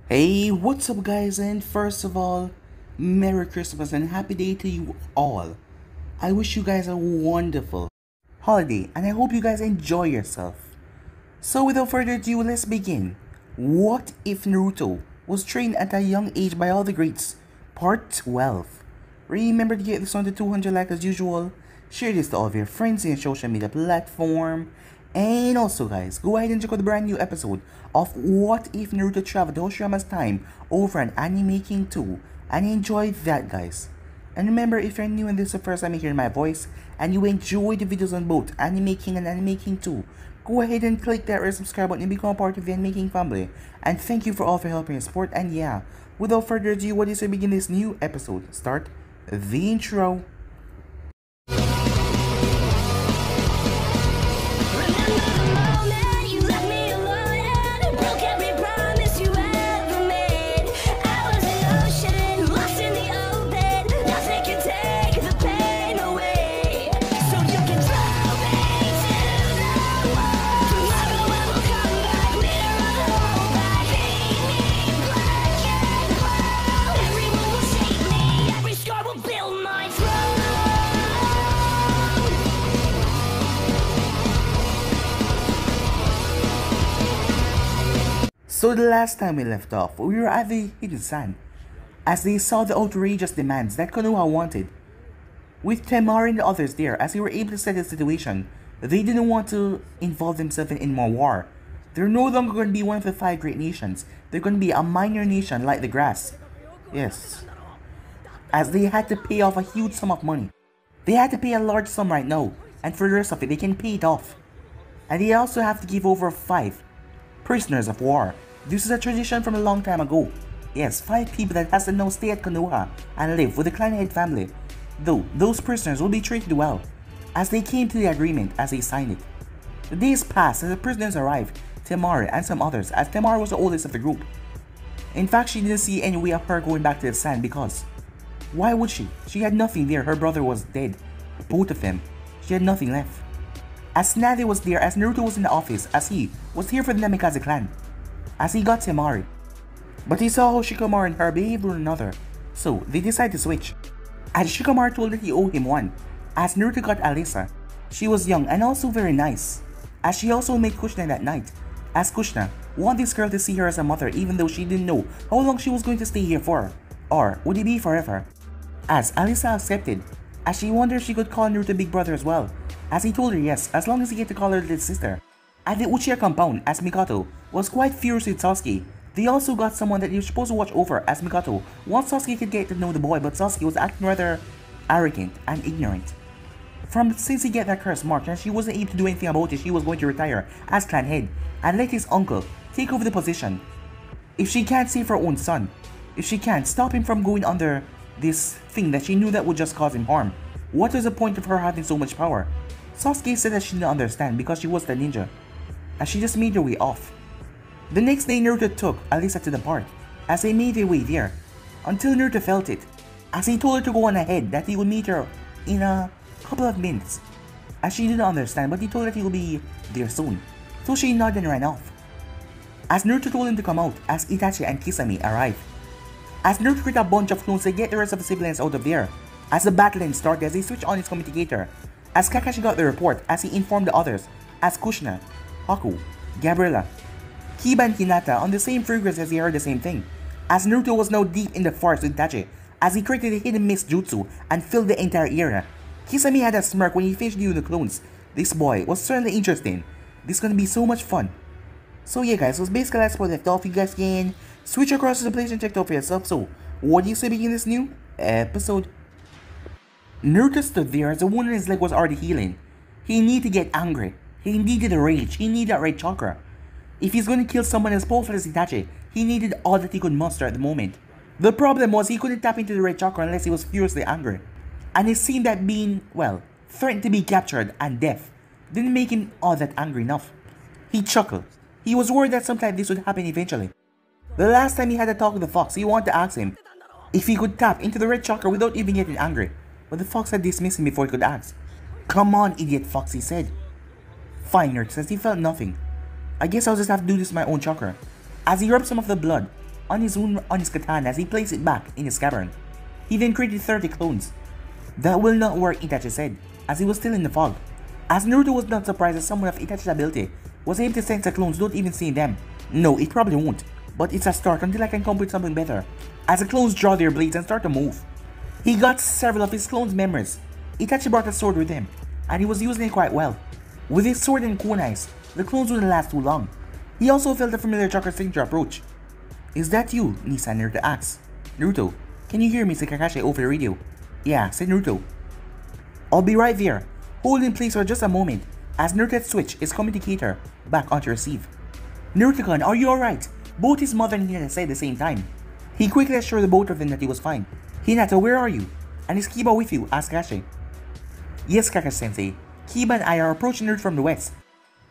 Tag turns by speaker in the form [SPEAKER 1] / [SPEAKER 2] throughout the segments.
[SPEAKER 1] Hey, what's up guys, and first of all, Merry Christmas and Happy Day to you all. I wish you guys a wonderful holiday and I hope you guys enjoy yourself. So without further ado, let's begin. What if Naruto was trained at a young age by all the greats? Part 12. Remember to get this on the 200 likes as usual. Share this to all of your friends in your social media platform. And also guys, go ahead and check out the brand new episode of What If Naruto Traveled to Hoshiyama's Time over an Anime King 2 and enjoy that guys. And remember, if you're new and this is the first time you hear my voice and you enjoy the videos on both Anime King and Anime King 2, go ahead and click that red subscribe button and become a part of the Anime King family. And thank you for all for helping and support. And yeah, without further ado, what is to begin this new episode? Start the intro. So the last time we left off, we were at the Hidden Sand, as they saw the outrageous demands that Konoha wanted. With Temari and the others there, as they were able to set the situation, they didn't want to involve themselves in more war. They're no longer going to be one of the 5 great nations, they're going to be a minor nation like the grass. Yes. As they had to pay off a huge sum of money. They had to pay a large sum right now, and for the rest of it, they can pay it off. And they also have to give over 5 prisoners of war. This is a tradition from a long time ago. Yes, 5 people that has to now stay at Konoha and live with the clan head family. Though, those prisoners will be treated well, as they came to the agreement as they signed it. The days passed as the prisoners arrived, Temari and some others, as Temari was the oldest of the group. In fact, she didn't see any way of her going back to the sand because, why would she? She had nothing there, her brother was dead. Both of them. She had nothing left. As Tsunade was there, as Naruto was in the office, as he was here for the Namikaze clan. As he got Temari. But he saw how Shikamaru and her behaved with one another, so they decided to switch. As Shikamaru told that he owed him one, as Naruto got Alisa. She was young and also very nice, as she also made Kushina that night, as Kushina wanted this girl to see her as a mother even though she didn't know how long she was going to stay here for, or would it be forever. As Alisa accepted, as she wondered if she could call Naruto big brother as well, as he told her yes, as long as he get to call her little sister. At the Uchiha compound, as Mikoto was quite furious with Sasuke, they also got someone that he was supposed to watch over, as Mikoto once Sasuke could get to know the boy, but Sasuke was acting rather arrogant and ignorant. Since he get that curse mark and she wasn't able to do anything about it, she was going to retire as clan head and let his uncle take over the position. If she can't save her own son, if she can't stop him from going under this thing that she knew that would just cause him harm, what was the point of her having so much power? Sasuke said that she didn't understand because she was the ninja, as she just made her way off. The next day, Naruto took Alisa to the park, as they made their way there, until Naruto felt it, as he told her to go on ahead, that he would meet her in a couple of minutes, as she didn't understand, but he told her that he will be there soon, so she nodded and ran off. As Naruto told him to come out, as Itachi and Kisame arrived, as Naruto created a bunch of clones to get the rest of the siblings out of there, as the battle started, as he switched on his communicator, as Kakashi got the report, as he informed the others, as Kushina, Haku, Gabriella, Kiba and Hinata on the same frequency as he heard the same thing, as Naruto was now deep in the forest with Itachi, as he created a hidden mist jutsu and filled the entire area. Kisame had a smirk when he finished viewing the clones. This boy was certainly interesting. This is gonna be so much fun. So yeah guys, so basically that's where left off. You guys can switch across to the place and check it out for yourself. So what do you say begin this new episode? Naruto stood there as the wound in his leg was already healing. He needed to get angry. He needed a rage. He needed that red chakra. If he's going to kill someone as powerful as Itachi, he needed all that he could muster at the moment. The problem was he couldn't tap into the red chakra unless he was furiously angry. And it seemed that being, well, threatened to be captured and death didn't make him all that angry enough. He chuckled. He was worried that sometime this would happen eventually. The last time he had a talk with the fox, he wanted to ask him if he could tap into the red chakra without even getting angry. But the fox had dismissed him before he could ask. "Come on, idiot fox," he said. Fine, Nerd says he felt nothing. "I guess I'll just have to do this with my own chakra." As he rubbed some of the blood on his katana as he placed it back in his scabbard. He then created 30 clones. That will not work, Itachi said, as he was still in the fog. As Naruto was not surprised that someone of Itachi's ability was able to sense the clones without even seeing them. No, it probably won't, but it's a start until I can come up with something better. As the clones draw their blades and start to move. He got several of his clones' memories. Itachi brought a sword with him, and he was using it quite well. With his sword and kunais, the clones wouldn't last too long. He also felt a familiar chakra signature approach. Is that you? Nisa Naruto asks. Naruto, can you hear me? Said Kakashi over the radio. Yeah, said Naruto. I'll be right there. Hold in place for just a moment, as Naruto switched his communicator back onto receive. Naruto-kun, are you alright? Both his mother and Hinata said at the same time. He quickly assured the both of them that he was fine. Hinata, where are you? And is Kiba with you? Asked Kakashi. Yes, Kakashi-sensei. Kiba and I are approaching Naruto from the west.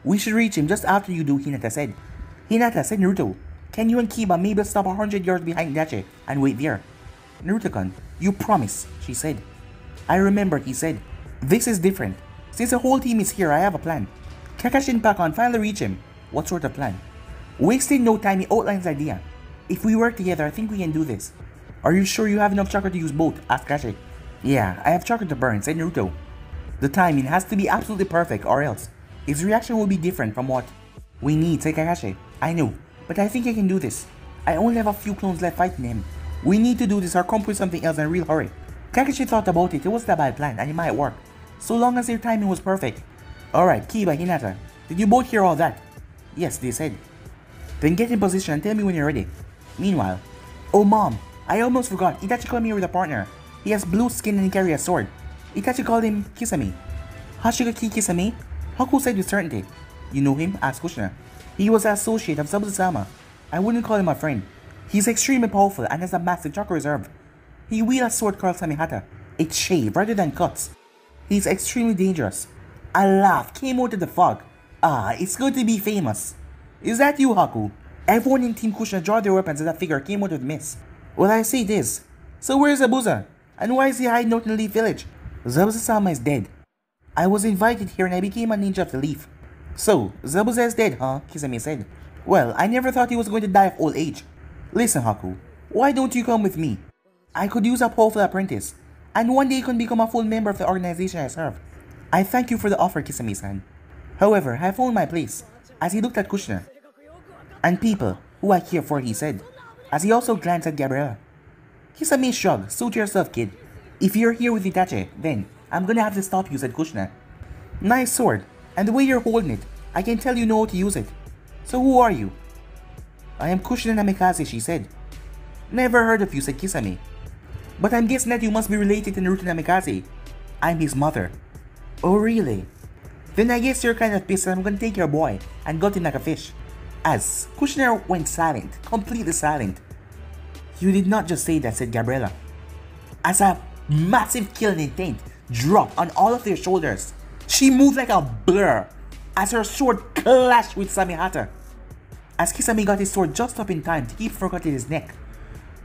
[SPEAKER 1] We should reach him just after you do, Hinata said. Hinata, said Naruto. Can you and Kiba maybe stop 100 yards behind Itachi and wait there? Naruto-kun, you promise, she said. I remember, he said. This is different. Since the whole team is here, I have a plan. Kakashi and Pakon finally reach him. What sort of plan? Wasting no time, he outlines the idea. If we work together, I think we can do this. Are you sure you have enough chakra to use both? Asked Kakashi. Yeah, I have chakra to burn, said Naruto. The timing has to be absolutely perfect or else his reaction will be different from what we need, said Kakashi. I know, but I think I can do this. I only have a few clones left fighting him. We need to do this or come up with something else in a real hurry. Kakashi thought about it. It wasn't a bad plan and it might work, so long as their timing was perfect. Alright, Kiba, Hinata, did you both hear all that? Yes, they said. Then get in position and tell me when you're ready. Meanwhile, oh mom, I almost forgot. Itachi called me here with a partner. He has blue skin and he carries a sword. Itachi called him Kisame. Hashigaki Kisame? Haku said with certainty. You know him? Asked Kushina. He was an associate of Zabuza-sama. I wouldn't call him a friend. He's extremely powerful and has a massive chakra reserve. He wields a sword called Samihata. It's shaved rather than cuts. He's extremely dangerous. A laugh came out of the fog. Ah, it's good to be famous. Is that you, Haku? Everyone in Team Kushina drew their weapons as that figure came out of the mist. Well, I say this. So where's Zabuza? And why is he hiding out in the Leaf Village? Zabuza-sama is dead. I was invited here and I became a ninja of the Leaf. So, Zabuza is dead, huh? Kisame said. Well, I never thought he was going to die of old age. Listen, Haku. Why don't you come with me? I could use a powerful apprentice. And one day you can become a full member of the organization I serve. I thank you for the offer, Kisame-san. However, I found my place, as he looked at Kushina. And people who I care for, he said, as he also glanced at Gabriella. Kisame shrugged. Suit yourself, kid. If you're here with Itachi, then I'm gonna have to stop you, said Kushina. Nice sword, and the way you're holding it, I can tell you know how to use it. So who are you? I am Kushina Namikaze, she said. Never heard of you, said Kisame. But I'm guessing that you must be related to Naruto Namikaze. I'm his mother. Oh really? Then I guess you're kind of pissed and I'm gonna take your boy and gut him like a fish. As Kushina went silent, completely silent. You did not just say that, said Gabriella. As a massive killing intent dropped on all of their shoulders, she moved like a blur as her sword clashed with Samihata. As Kisame got his sword just up in time to keep from cutting his neck.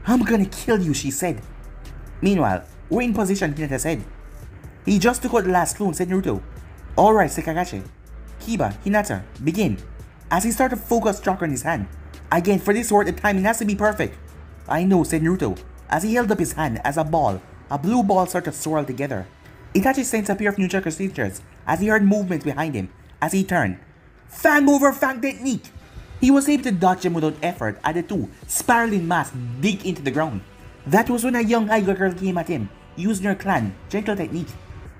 [SPEAKER 1] I'm gonna kill you, she said. Meanwhile, we're in position, Hinata said. He just took out the last clone, said Naruto. Alright, said Kakashi. Kiba, Hinata, begin. As he started to focus chakra in his hand. Again, for this sword, the timing has to be perfect. I know, said Naruto, as he held up his hand as a blue ball started to swirl together. Itachi sensed a pair of new chakra signatures as he heard movement behind him as he turned. Fan over fang technique! He was able to dodge them without effort as the two spiraling mass dig into the ground. That was when a young Aiga girl came at him, using her clan gentle technique.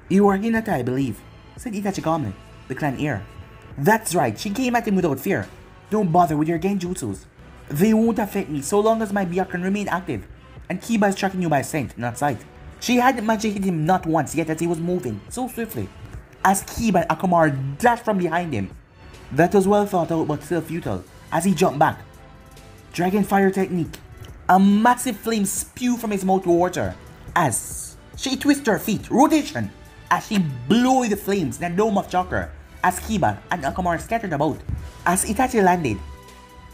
[SPEAKER 1] You are Hinata, I believe, said Itachi calmly, the clan heir. That's right, she came at him without fear. Don't bother with your genjutsus. They won't affect me so long as my Byakugan remain active, and Kiba is tracking you by scent, not sight. She hadn't managed to hit him not once yet as he was moving so swiftly. As Kiba and Akamaru dashed from behind him. That was well thought out but still futile, as he jumped back. Dragon Fire technique. A massive flame spewed from his mouth towards her, as she twisted her feet, rotation, as she blew away the flames in a dome of chakra, as Kiba and Akamaru scattered about. As Itachi landed,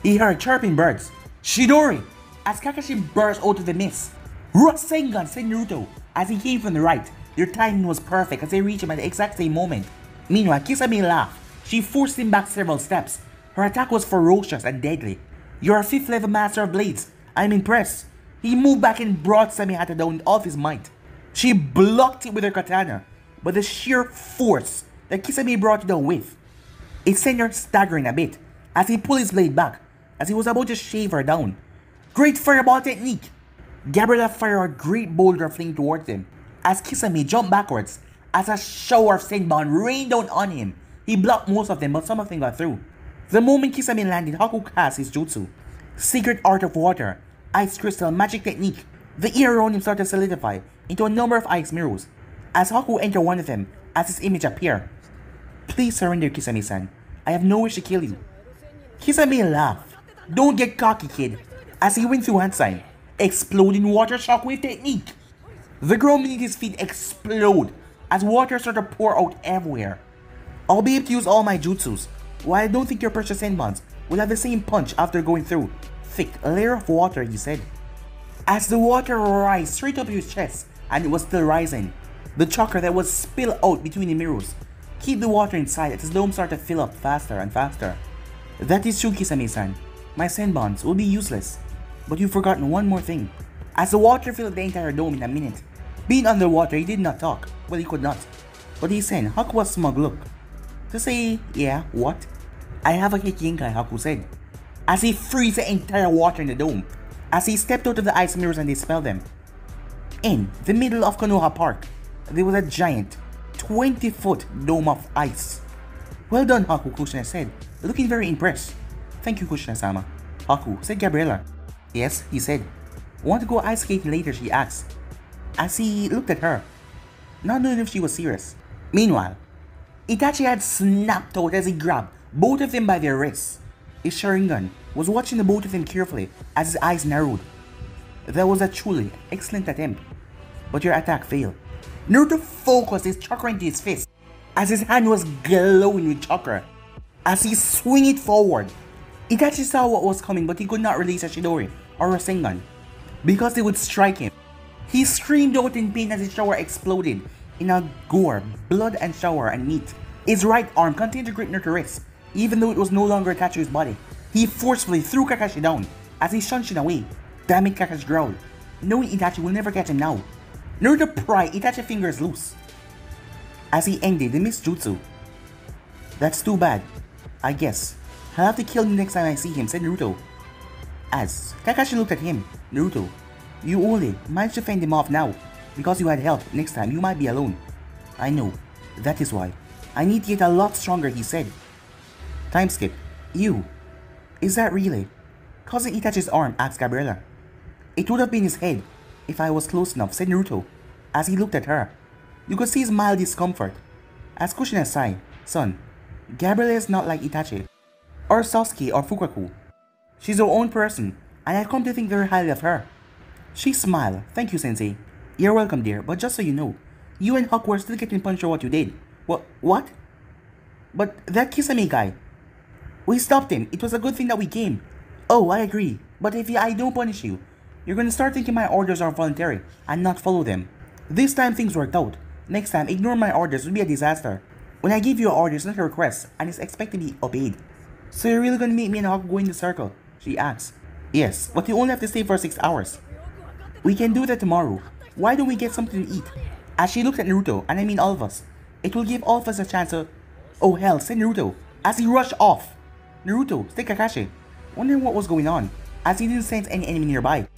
[SPEAKER 1] he heard chirping birds. Shidori! As Kakashi burst out of the mist. Rasengan, said Naruto, as he came from the right. Their timing was perfect as they reached him at the exact same moment. Meanwhile, Kisame laughed. She forced him back several steps. Her attack was ferocious and deadly. You're a 5th level master of blades. I'm impressed. He moved back and brought Samihata down with all of his might. She blocked it with her katana, but the sheer force that Kisame brought it down with, it sent her staggering a bit as he pulled his blade back as he was about to shave her down. Great fireball technique! Gabriella fired a great boulder of flame towards him as Kisame jumped backwards as a shower of senbon rained down on him. He blocked most of them, but some of them got through. The moment Kisame landed, Haku cast his jutsu. Secret Art of Water, Ice Crystal Magic Technique. The air around him started to solidify into a number of ice mirrors as Haku entered one of them as his image appeared. Please surrender, Kisame-san. I have no wish to kill you. Kisame laughed. Don't get cocky, kid, as he went through hand sign. Exploding water shockwave technique. The ground beneath his feet explode as water started to pour out everywhere. I'll be able to use all my jutsus, while I don't think your precious senbons will have the same punch after going through thick layer of water, he said. As the water rised straight up his chest, and it was still rising, the chakra that was spilled out between the mirrors keep the water inside as his dome started to fill up faster and faster. That is true, Kisame-san. My senbons will be useless. But you've forgotten one more thing. As the water filled the entire dome in a minute, being underwater, he did not talk. Well, he could not. But he sent Haku a smug look to say, yeah, what? I have a Kikinkai, Haku said, as he freezed the entire water in the dome, as he stepped out of the ice mirrors and dispelled them. In the middle of Konoha Park, there was a giant 20-foot dome of ice. Well done, Haku, Kushina said, looking very impressed. Thank you, Kushina-sama. Haku, said Gabriella. Yes, he said. Want to go ice skating later, she asked, as he looked at her, not knowing if she was serious. Meanwhile, Itachi had snapped out as he grabbed both of them by their wrists. His Sharingan was watching the both of them carefully as his eyes narrowed. That was a truly excellent attempt, but your attack failed. Naruto focused his chakra into his fist as his hand was glowing with chakra. As he swung it forward, Itachi saw what was coming, but he could not release a Chidori or a Sengan because they would strike him. He screamed out in pain as his shower exploded in a gore, blood and shower and meat. His right arm continued to grip Naruto's wrist, even though it was no longer attached to his body. He forcefully threw Kakashi down as he shunshed him away. Damn it, Kakashi growled, knowing Itachi will never catch him now. Naruto pried Itachi's fingers loose as he ended the missed jutsu. That's too bad. I guess I'll have to kill him next time I see him, said Naruto. As Kakashi looked at him, Naruto, you only managed to fend him off now because you had help. Next time you might be alone. I know. That is why. I need to get a lot stronger, he said. Time skip. You. Is that really? Causing Itachi's arm, asked Gabriella. It would have been his head if I was close enough, said Naruto, as he looked at her. You could see his mild discomfort. As Kushina sighed, son, Gabriella is not like Itachi, or Sasuke or Fukaku. She's her own person, and I've come to think very highly of her. She smiled. Thank you, Sensei. You're welcome, dear, but just so you know, you and Haku are still getting punished for what you did. What? But that Kisame guy. We stopped him. It was a good thing that we came. Oh, I agree. But if I don't punish you, you're gonna start thinking my orders are voluntary and not follow them. This time things worked out. Next time, ignore my orders would be a disaster. When I give you orders, not a request, and it's expected to be obeyed. So you're really gonna make me and Haku go in the circle? She asked. Yes, but you only have to stay for 6 hours. We can do that tomorrow. Why don't we get something to eat? As she looked at Naruto, and I mean all of us, it will give all of us a chance to... Oh hell, said Naruto, as he rushed off. Naruto, stay Kakashi, wondering what was going on, as he didn't sense any enemy nearby.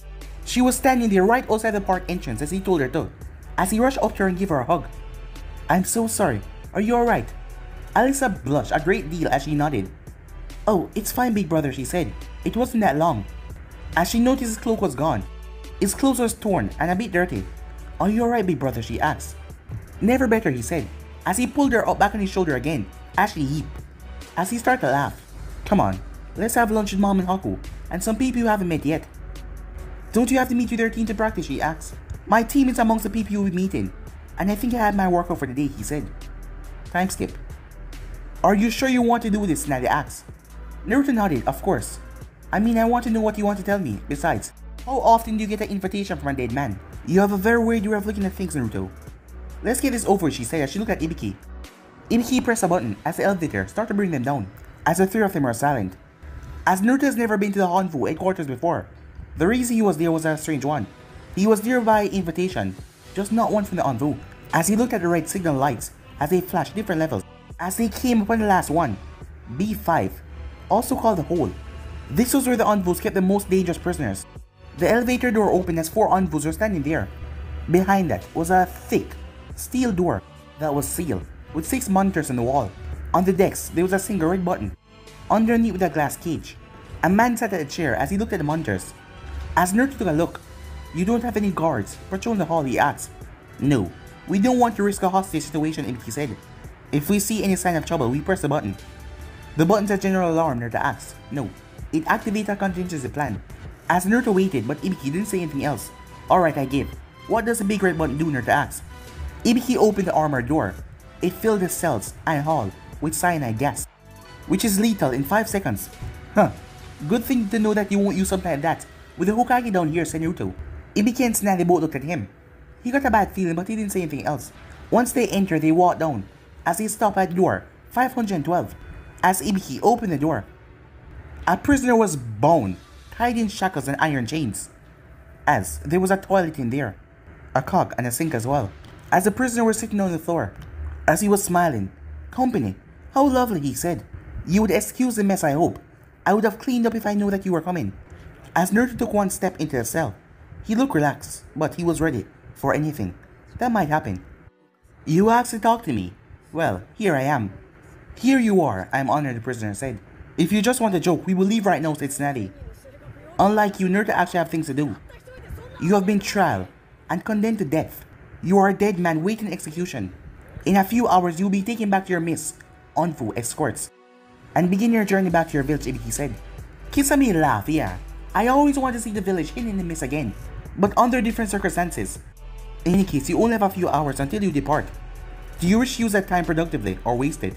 [SPEAKER 1] She was standing there right outside the park entrance as he told her to, as he rushed up to her and gave her a hug. I'm so sorry, are you alright? Alyssa blushed a great deal as she nodded. Oh, it's fine, big brother, she said. It wasn't that long. As she noticed his cloak was gone. His clothes was torn and a bit dirty. Are you alright, big brother, she asked. Never better, he said, as he pulled her up back on his shoulder again, as she heaped. As he started to laugh. Come on, let's have lunch with Mom and Haku, and some people you haven't met yet. Don't you have to meet with their team to practice, she asked. My team is amongst the people you'll be meeting, and I think I had my workout for the day, he said. Time skip. Are you sure you want to do this, Nadia asked. Naruto nodded, of course. I mean, I want to know what you want to tell me. Besides, how often do you get an invitation from a dead man? You have a very weird way of looking at things, Naruto. Let's get this over, she said as she looked at Ibiki. Ibiki pressed a button as the elevator started to bring them down, as the three of them were silent. As Naruto has never been to the Hanfu headquarters before, The reason he was there was a strange one. He was there by invitation, just not one from the envoy. As he looked at the red signal lights as they flashed different levels, as they came upon the last one, B5, also called the hole. This was where the envoys kept the most dangerous prisoners. The elevator door opened as 4 envoys were standing there. Behind that was a thick steel door that was sealed with 6 monitors on the wall. On the decks there was a single red button. Underneath with a glass cage, a man sat at a chair as he looked at the monitors. As Naruto took a look, "You don't have any guards patrolling the hall?" he asked. "No, we don't want to risk a hostage situation," Ibiki said. "If we see any sign of trouble, we press the button." "The button's a general alarm," Naruto asked. "No, it activates a contingency plan." As Naruto waited, but Ibiki didn't say anything else. "Alright, I give. What does the big red button do?" Naruto asked. Ibiki opened the armored door. It filled the cells and hall with cyanide gas, which is lethal in 5 seconds. "Huh, good thing to know that you won't use something like that with the Hokage down here," said Naruto. Ibiki and Tsunade both looked at him. He got a bad feeling, but he didn't say anything else. Once they entered, they walked down. As they stopped at door 512, as Ibiki opened the door, a prisoner was bound, tied in shackles and iron chains. As there was a toilet in there, a cock and a sink as well. As the prisoner was sitting on the floor, as he was smiling. "Company, how lovely," he said. "You would excuse the mess, I hope. I would have cleaned up if I knew that you were coming." As Naruto took one step into the cell, he looked relaxed, but he was ready for anything that might happen. "You asked to talk to me. Well, here I am." "Here you are, I am honored," the prisoner said. "If you just want a joke, we will leave right now," said Tsunade. "Unlike you, Naruto actually have things to do. You have been tried and condemned to death. You are a dead man waiting execution. In a few hours, you will be taken back to your miss, Onfu escorts, and begin your journey back to your village," Ibiki said. Kisame laughed. "Yeah, I always want to see the village hidden in the mist again, but under different circumstances. In any case, you only have a few hours until you depart. Do you wish to use that time productively or waste it?"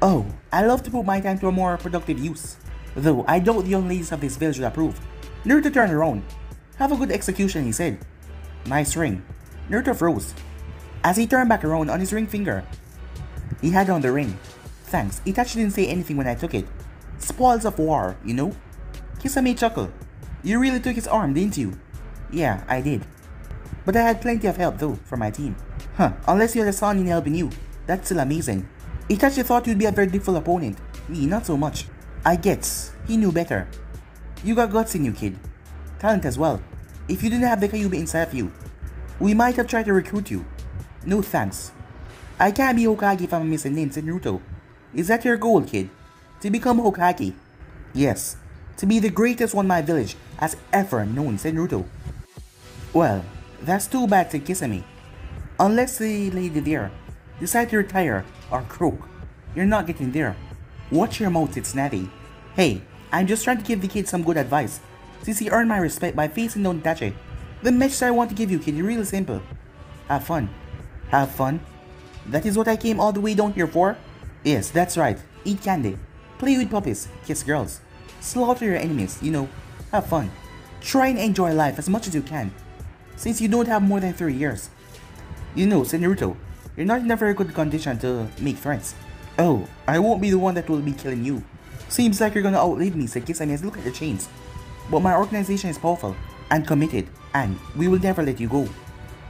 [SPEAKER 1] "Oh, I love to put my time to a more productive use. Though I doubt the young ladies of this village would approve." Naruto turned around. "Have a good execution," he said. "Nice ring." Naruto froze. As he turned back around on his ring finger, he had on the ring. "Thanks, Itachi didn't say anything when I took it. Spoils of war, you know?" Kisame chuckled. "You really took his arm, didn't you?" "Yeah, I did. But I had plenty of help though, from my team." "Huh, unless you had a Sannin helping you. That's still amazing. Itachi thought you'd be a very difficult opponent. Me, not so much. I guess he knew better. You got guts in you, kid. Talent as well. If you didn't have the Kyuubi inside of you, we might have tried to recruit you." "No thanks. I can't be Hokage if I'm a missing name," said Naruto. "Is that your goal, kid? To become Hokage?" "Yes. To be the greatest one my village has ever known," said Naruto. "Well, that's too bad," said Kisame. "Unless the lady there decide to retire or croak, you're not getting there." "Watch your mouth," said Tsunade. "Hey, I'm just trying to give the kid some good advice, since he earned my respect by facing down Itachi. The message I want to give you, kid, is really simple. Have fun." "Have fun? That is what I came all the way down here for?" "Yes, that's right. Eat candy, play with puppies, kiss girls, slaughter your enemies, you know, have fun. Try and enjoy life as much as you can, since you don't have more than 3 years. You know," said Naruto, "you're not in a very good condition to make friends." "Oh, I won't be the one that will be killing you." "Seems like you're gonna outlive me," said Kisame as he looked at the chains. "But my organization is powerful and committed, and we will never let you go.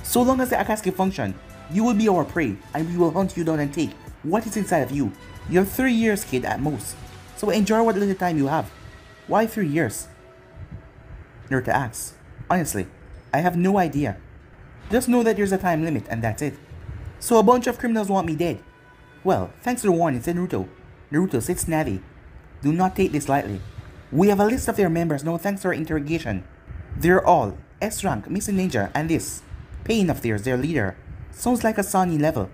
[SPEAKER 1] So long as the Akatsuki function, you will be our prey, and we will hunt you down and take what is inside of you. You have 3 years, kid, at most, so enjoy what little time you have." "Why 3 years?" Naruto asks. "Honestly, I have no idea. Just know that there's a time limit, and that's it." "So a bunch of criminals want me dead?" "Well, thanks for the warning," said Naruto. Naruto, said Tsunade. "Do not take this lightly. We have a list of their members now thanks to our interrogation. They're all S-rank, missing ninja, and this Pain of theirs, their leader. Sounds like a Sannin level."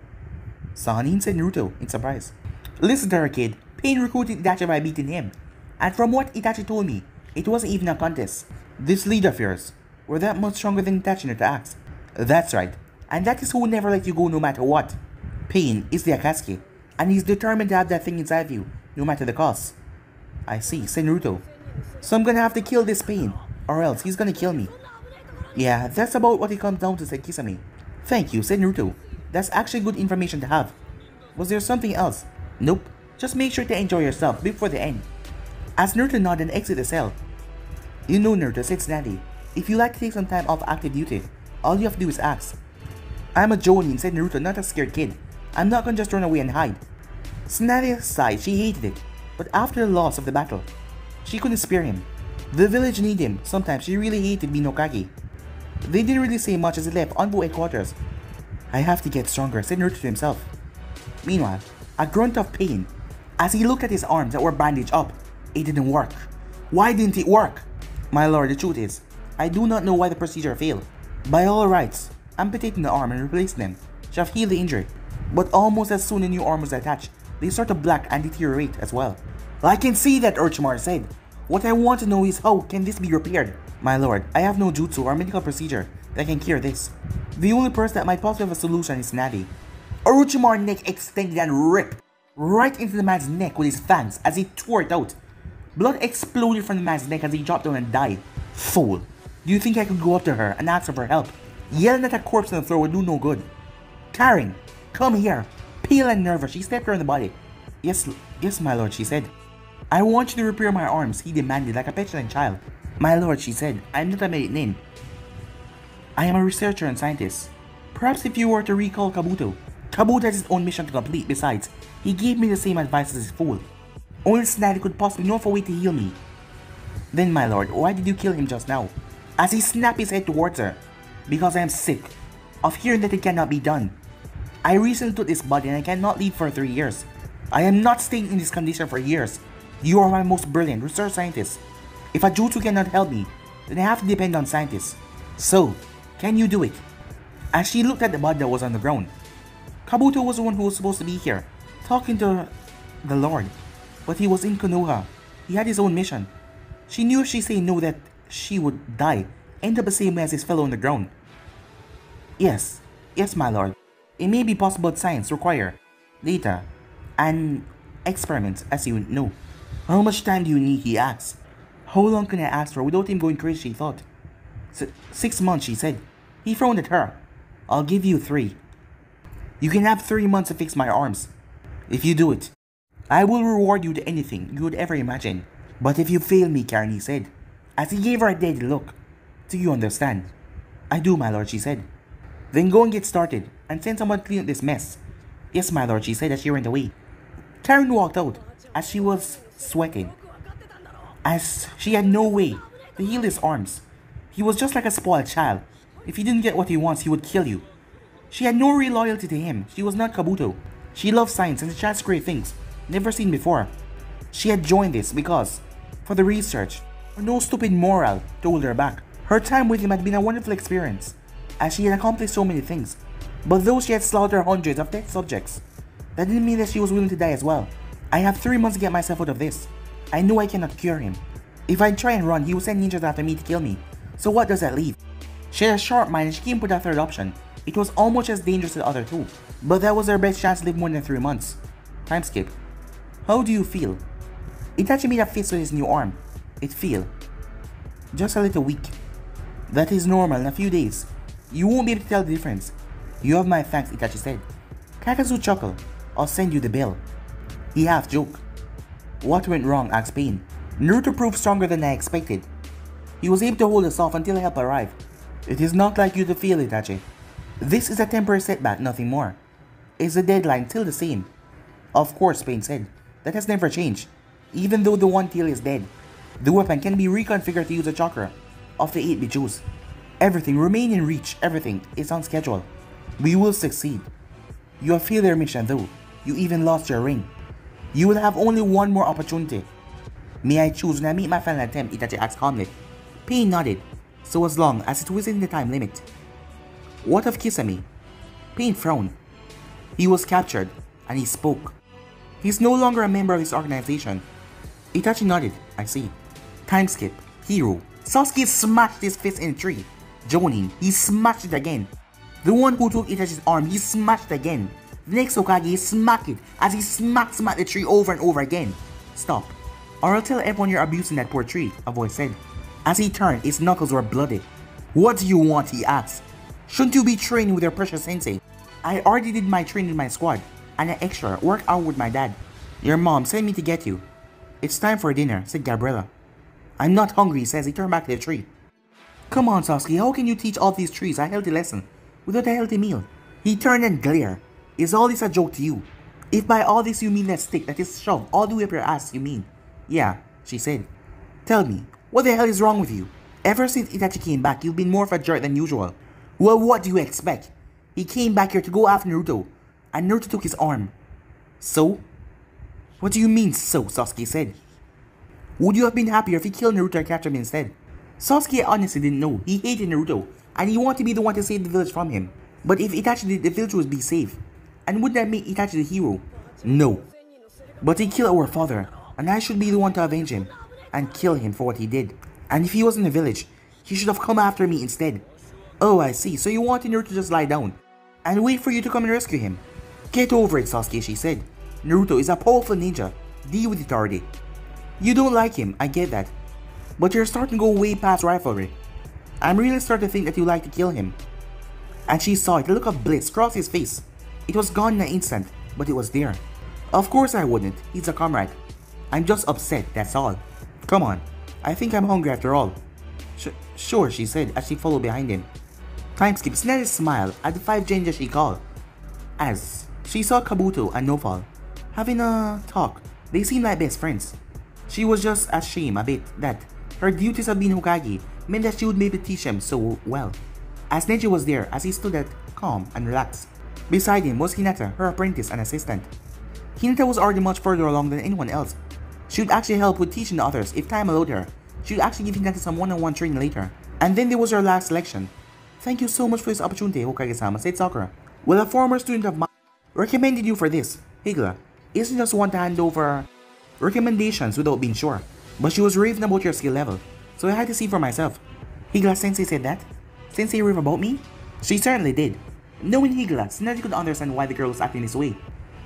[SPEAKER 1] "Sannin?" said Naruto, in surprise. "Listen to her, kid. Pain recruited Itachi by beating him. And from what Itachi told me, it wasn't even a contest. This leader of yours, were that much stronger than Itachi?" Naruto asked. "That's right. And that is who will never let you go no matter what. Pain is the Akatsuki, and he's determined to have that thing inside of you, no matter the cost." "I see," said Naruto. "So I'm gonna have to kill this Pain, or else he's gonna kill me." "Yeah, that's about what it comes down to," said Kisame. "Thank you," said Naruto. "That's actually good information to have. Was there something else?" "Nope. Just make sure to enjoy yourself before the end." As Naruto nodded and exited the cell. "You know, Naruto," said Tsunade, If you like to take some time off active duty, all you have to do is ask. I'm a Jonin, said Naruto, not a scared kid. I'm not gonna just run away and hide. Tsunade sighed, she hated it, but after the loss of the battle, she couldn't spare him. The village needed him, sometimes she really hated being Hokage. They didn't really say much as they left Envoy headquarters. I have to get stronger, said Naruto to himself. Meanwhile, a grunt of pain as he looked at his arms that were bandaged up. It didn't work. Why didn't it work? My lord, the truth is, I do not know why the procedure failed. By all rights, amputating the arm and replacing them should have healed the injury. But almost as soon as a new arm was attached, they sort of black and deteriorate as well. I can see that, Orochimaru said. What I want to know is how can this be repaired? My lord, I have no jutsu or medical procedure that can cure this. The only person that might possibly have a solution is Tsunade. Orochimaru's neck extended and ripped right into the man's neck with his fangs as he tore it out. Blood exploded from the man's neck as he dropped down and died. Fool. Do you think I could go up to her and ask her for help? Yelling at a corpse on the floor would do no good. Karen, come here. Pale and nervous, she stepped her in the body. Yes, my lord, she said. I want you to repair my arms, he demanded like a petulant child. My lord, she said, I'm not a nin. I am a researcher and scientist. Perhaps if you were to recall Kabuto. Kabuto has his own mission to complete. Besides, he gave me the same advice as his fool. Only Tsunade could possibly know of a way to heal me. Then, my lord, why did you kill him just now? As he snapped his head towards her. Because I am sick of hearing that it cannot be done. I recently took this body and I cannot leave for 3 years. I am not staying in this condition for years. You are my most brilliant research scientist. If a jutsu cannot help me, then I have to depend on scientists. So, can you do it? As she looked at the body that was on the ground, Kabuto was the one who was supposed to be here, talking to the Lord. But he was in Konoha. He had his own mission. She knew if she said no that she would die, end up the same way as his fellow on the ground. Yes, my lord. It may be possible that science require data and experiments, as you know. How much time do you need, he asked. How long can I ask for without him going crazy, she thought. 6 months, she said. He frowned at her. I'll give you 3. You can have 3 months to fix my arms. If you do it, I will reward you to anything you would ever imagine. But if you fail me, Karen, he said, as he gave her a deadly look. Do you understand? I do, my lord, she said. Then go and get started, and send someone to clean up this mess. Yes, my lord, she said as she went away. Karen walked out, as she was sweating, as she had no way to heal his arms. He was just like a spoiled child. If he didn't get what he wants, he would kill you. She had no real loyalty to him. She was not Kabuto. She loved science and she has great things never seen before. She had joined this because, for the research, no stupid moral to hold her back. Her time with him had been a wonderful experience, as she had accomplished so many things. But though she had slaughtered hundreds of dead subjects, that didn't mean that she was willing to die as well. I have 3 months to get myself out of this. I know I cannot cure him. If I try and run, he will send ninjas after me to kill me. So what does that leave? She had a sharp mind and she came up with a third option. It was almost as dangerous as the other two, but that was her best chance to live more than 3 months. Time skip. How do you feel? Itachi made a fist with his new arm. It feel just a little weak. That is normal in a few days. You won't be able to tell the difference. You have my thanks, Itachi said. Kakazu chuckled. I'll send you the bill. He half joked. What went wrong? Asked Pain. Naruto proved stronger than I expected. He was able to hold us off until help arrived. It is not like you to feel, Itachi. This is a temporary setback, nothing more. Is the deadline still the same? Of course, Pain said. That has never changed. Even though the one tail is dead, the weapon can be reconfigured to use a chakra of the 8 Bijus. Everything remain in reach, everything is on schedule. We will succeed. You have failed your mission though. You even lost your ring. You will have only one more opportunity. May I choose when I meet my final attempt? Itachi asked calmly. Pain nodded. So as long as it was in the time limit. What of Kisame? Pain frowned. He was captured, and he spoke. He's no longer a member of his organization. Itachi nodded. I see. Time skip. Hero. Sasuke smashed his fist in a tree. Jonin, he smashed it again. The one who took Itachi's arm, he smashed again. The next Hokage smacked it as he smacked the tree over and over again. Stop, or I'll tell everyone you're abusing that poor tree, a voice said. As he turned, his knuckles were bloody. What do you want? He asked. Shouldn't you be training with your precious sensei? I already did my training in my squad, and an extra work out with my dad. Your mom sent me to get you. It's time for dinner, said Gabriella. I'm not hungry, he says. He turned back to the tree. Come on, Sasuke, how can you teach all these trees a healthy lesson without a healthy meal? He turned and glared. Is all this a joke to you? If by all this you mean that stick that is shoved all the way up your ass, you mean? Yeah, she said. Tell me, what the hell is wrong with you? Ever since Itachi came back, you've been more of a jerk than usual. Well, what do you expect? He came back here to go after Naruto, and Naruto took his arm. So? What do you mean, so? Sasuke said. Would you have been happier if he killed Naruto and captured him instead? Sasuke honestly didn't know. He hated Naruto, and he wanted to be the one to save the village from him. But if Itachi did, the village would be safe. And wouldn't that make Itachi the hero? No. But he killed our father, and I should be the one to avenge him, and kill him for what he did. And if he was in the village, he should have come after me instead. Oh, I see. So you wanted Naruto to just lie down, and wait for you to come and rescue him. Get over it, Sasuke, she said. Naruto is a powerful ninja. Deal with it already. You don't like him, I get that. But you're starting to go way past rivalry. I'm really starting to think that you like to kill him. And she saw it, a look of bliss cross his face. It was gone in an instant, but it was there. Of course I wouldn't, he's a comrade. I'm just upset, that's all. Come on, I think I'm hungry after all. Sure, she said as she followed behind him. Time skip snatched a smile at the 5 ninjas she called. As she saw Kabuto and Nopal having a talk, they seemed like best friends. She was just ashamed a bit that her duties of being Hokage meant that she would be able to teach him so well. As Neji was there, as he stood there calm and relaxed. Beside him was Hinata, her apprentice and assistant. Hinata was already much further along than anyone else. She would actually help with teaching the others if time allowed her. She would actually give Hinata some one-on-one training later. And then there was her last selection. Thank you so much for this opportunity, Hokage-sama, said Sakura. Well, a former student of mine recommended you for this. Higla isn't just one to hand over recommendations without being sure. But she was raving about your skill level, so I had to see for myself. Higla-sensei said that? Sensei raved about me? She certainly did. Knowing Higla, Snazzy could understand why the girl was acting this way.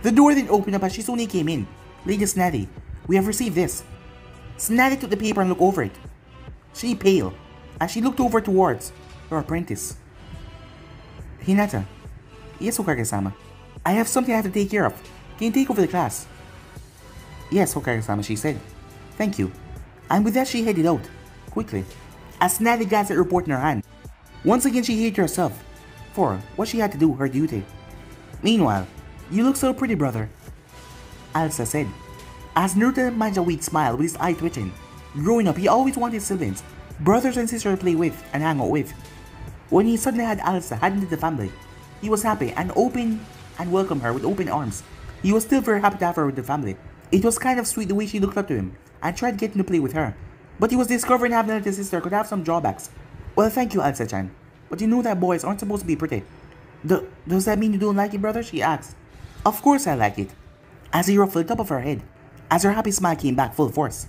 [SPEAKER 1] The door then opened up as Shizune came in. Lady Snazzy, we have received this. Snazzy took the paper and looked over it. She paled, as she looked over towards her apprentice. Hinata. Yes, Hokage-sama. I have something I have to take care of. Can you take over the class? Yes, Hokage-sama, she said. Thank you. And with that she headed out, quickly, as Snazzy glanced at the report in her hand. Once again she hated herself for what she had to do her duty. Meanwhile, you look so pretty, brother, Alsa said, as Naruto managed a weak smile with his eye twitching. Growing up, he always wanted siblings, brothers and sisters to play with and hang out with. When he suddenly had Alsa added to the family, he was happy and open and welcomed her with open arms. He was still very happy to have her with the family. It was kind of sweet the way she looked up to him and tried getting to play with her. But he was discovering having a little sister could have some drawbacks. Well, thank you, Alsa-chan. But you know that boys aren't supposed to be pretty. Does that mean you don't like it, brother? She asked. Of course I like it. As he ruffled the top of her head, as her happy smile came back full force.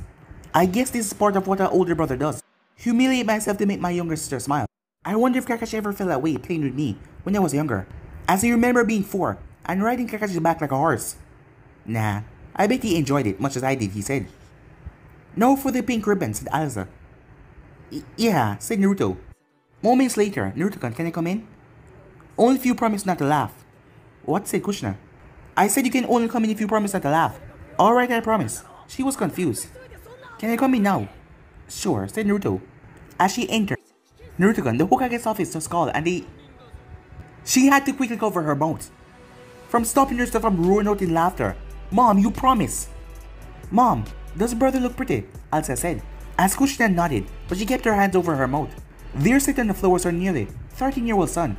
[SPEAKER 1] I guess this is part of what an older brother does. Humiliate myself to make my younger sister smile. I wonder if Kakashi ever felt that way playing with me when I was younger. As he remembered being 4 and riding Kakashi's back like a horse. Nah, I bet he enjoyed it much as I did, he said. No for the pink ribbon, said Alza. Yeah, said Naruto. Moments later, Naruto-kun, can I come in? Only if you promise not to laugh. What, said Kushina? I said you can only come in if you promise not to laugh. Alright, I promise. She was confused. Can I come in now? Sure, said Naruto. As she entered, Naruto-kun, the Hokage's office just called and she had to quickly cover her mouth from stopping herself from roaring out in laughter. Mom, you promise. Mom, does brother look pretty? Alsa said. As Kushina nodded, but she kept her hands over her mouth. There sitting on the floor was her nearly 13-year-old son.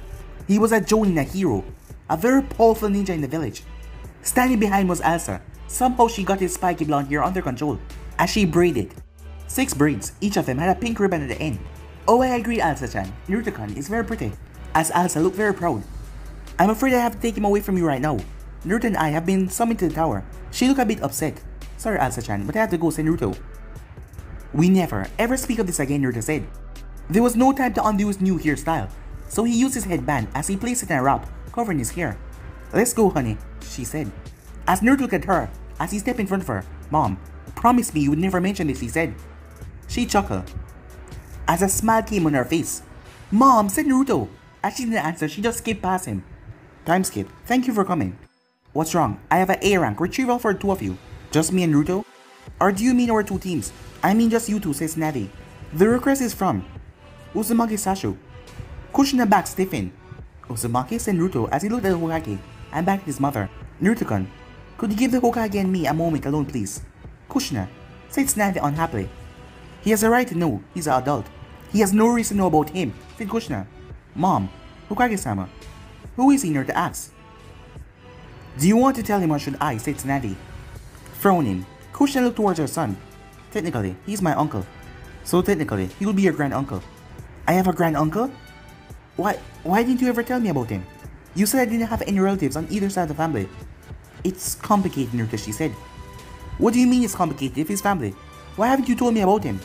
[SPEAKER 1] He was a Jonin, a hero, a very powerful ninja in the village. Standing behind was Alsa. Somehow she got his spiky blonde hair under control as she braided 6 braids. Each of them had a pink ribbon at the end. Oh, I agree, Alsa-chan. Naruto-kun is very pretty. As Alsa looked very proud. I'm afraid I have to take him away from you right now. Naruto and I have been summoned to the tower. She looked a bit upset. Sorry, Alsa-chan, but I have to go, said Naruto. We never ever speak of this again, Naruto said. There was no time to undo his new hairstyle, so he used his headband as he placed it in a wrap, covering his hair. Let's go, honey, she said. As Naruto looked at her, as he stepped in front of her. Mom, promise me you would never mention this, he said. She chuckled, as a smile came on her face. Mom, said Naruto. As she didn't answer, she just skipped past him. Time skip. Thank you for coming. What's wrong? I have an A rank retrieval for 2 of you. Just me and Naruto? Or do you mean our 2 teams? I mean just you two, says Navi. The request is from... Uzumaki Sashu. Kushina back stiffened. Uzumaki said Naruto as he looked at the Hokage and back at his mother. Naruto-kun, could you give the Hokage and me a moment alone, please? Kushina, said Tsunade unhappily. He has a right to know. He's an adult. He has no reason to know about him, said Kushina. Mom, Hokage-sama, who is he? Naruto asked. Do you want to tell him or should I? Said Tsunade. Frowning, Kushina looked towards her son. Technically, he's my uncle. So technically, he will be your grand-uncle. I have a grand-uncle? Why didn't you ever tell me about him? You said I didn't have any relatives on either side of the family. It's complicated, Naruto, she said. What do you mean it's complicated if he's family? Why haven't you told me about him?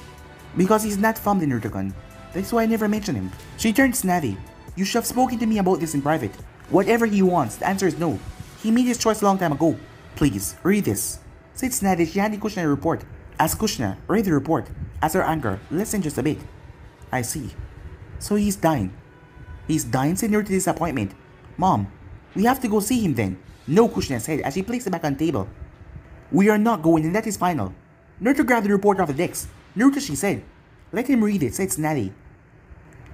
[SPEAKER 1] Because he's not family, Naruto-kun. That's why I never mentioned him. She turned to Tsunade. You should have spoken to me about this in private. Whatever he wants, the answer is no. He made his choice a long time ago. Please, read this. Said Tsunade. She handed Kushina a report. As Kushina read the report, as her anger lessened just a bit. I see. So he's dying. He's dying, said Naruto to disappointment. Mom, we have to go see him then. No, Kushina said as she placed it back on the table. We are not going and that is final. Naruto grabbed the report off the desk. Naruto, she said. Let him read it, said Tsunade.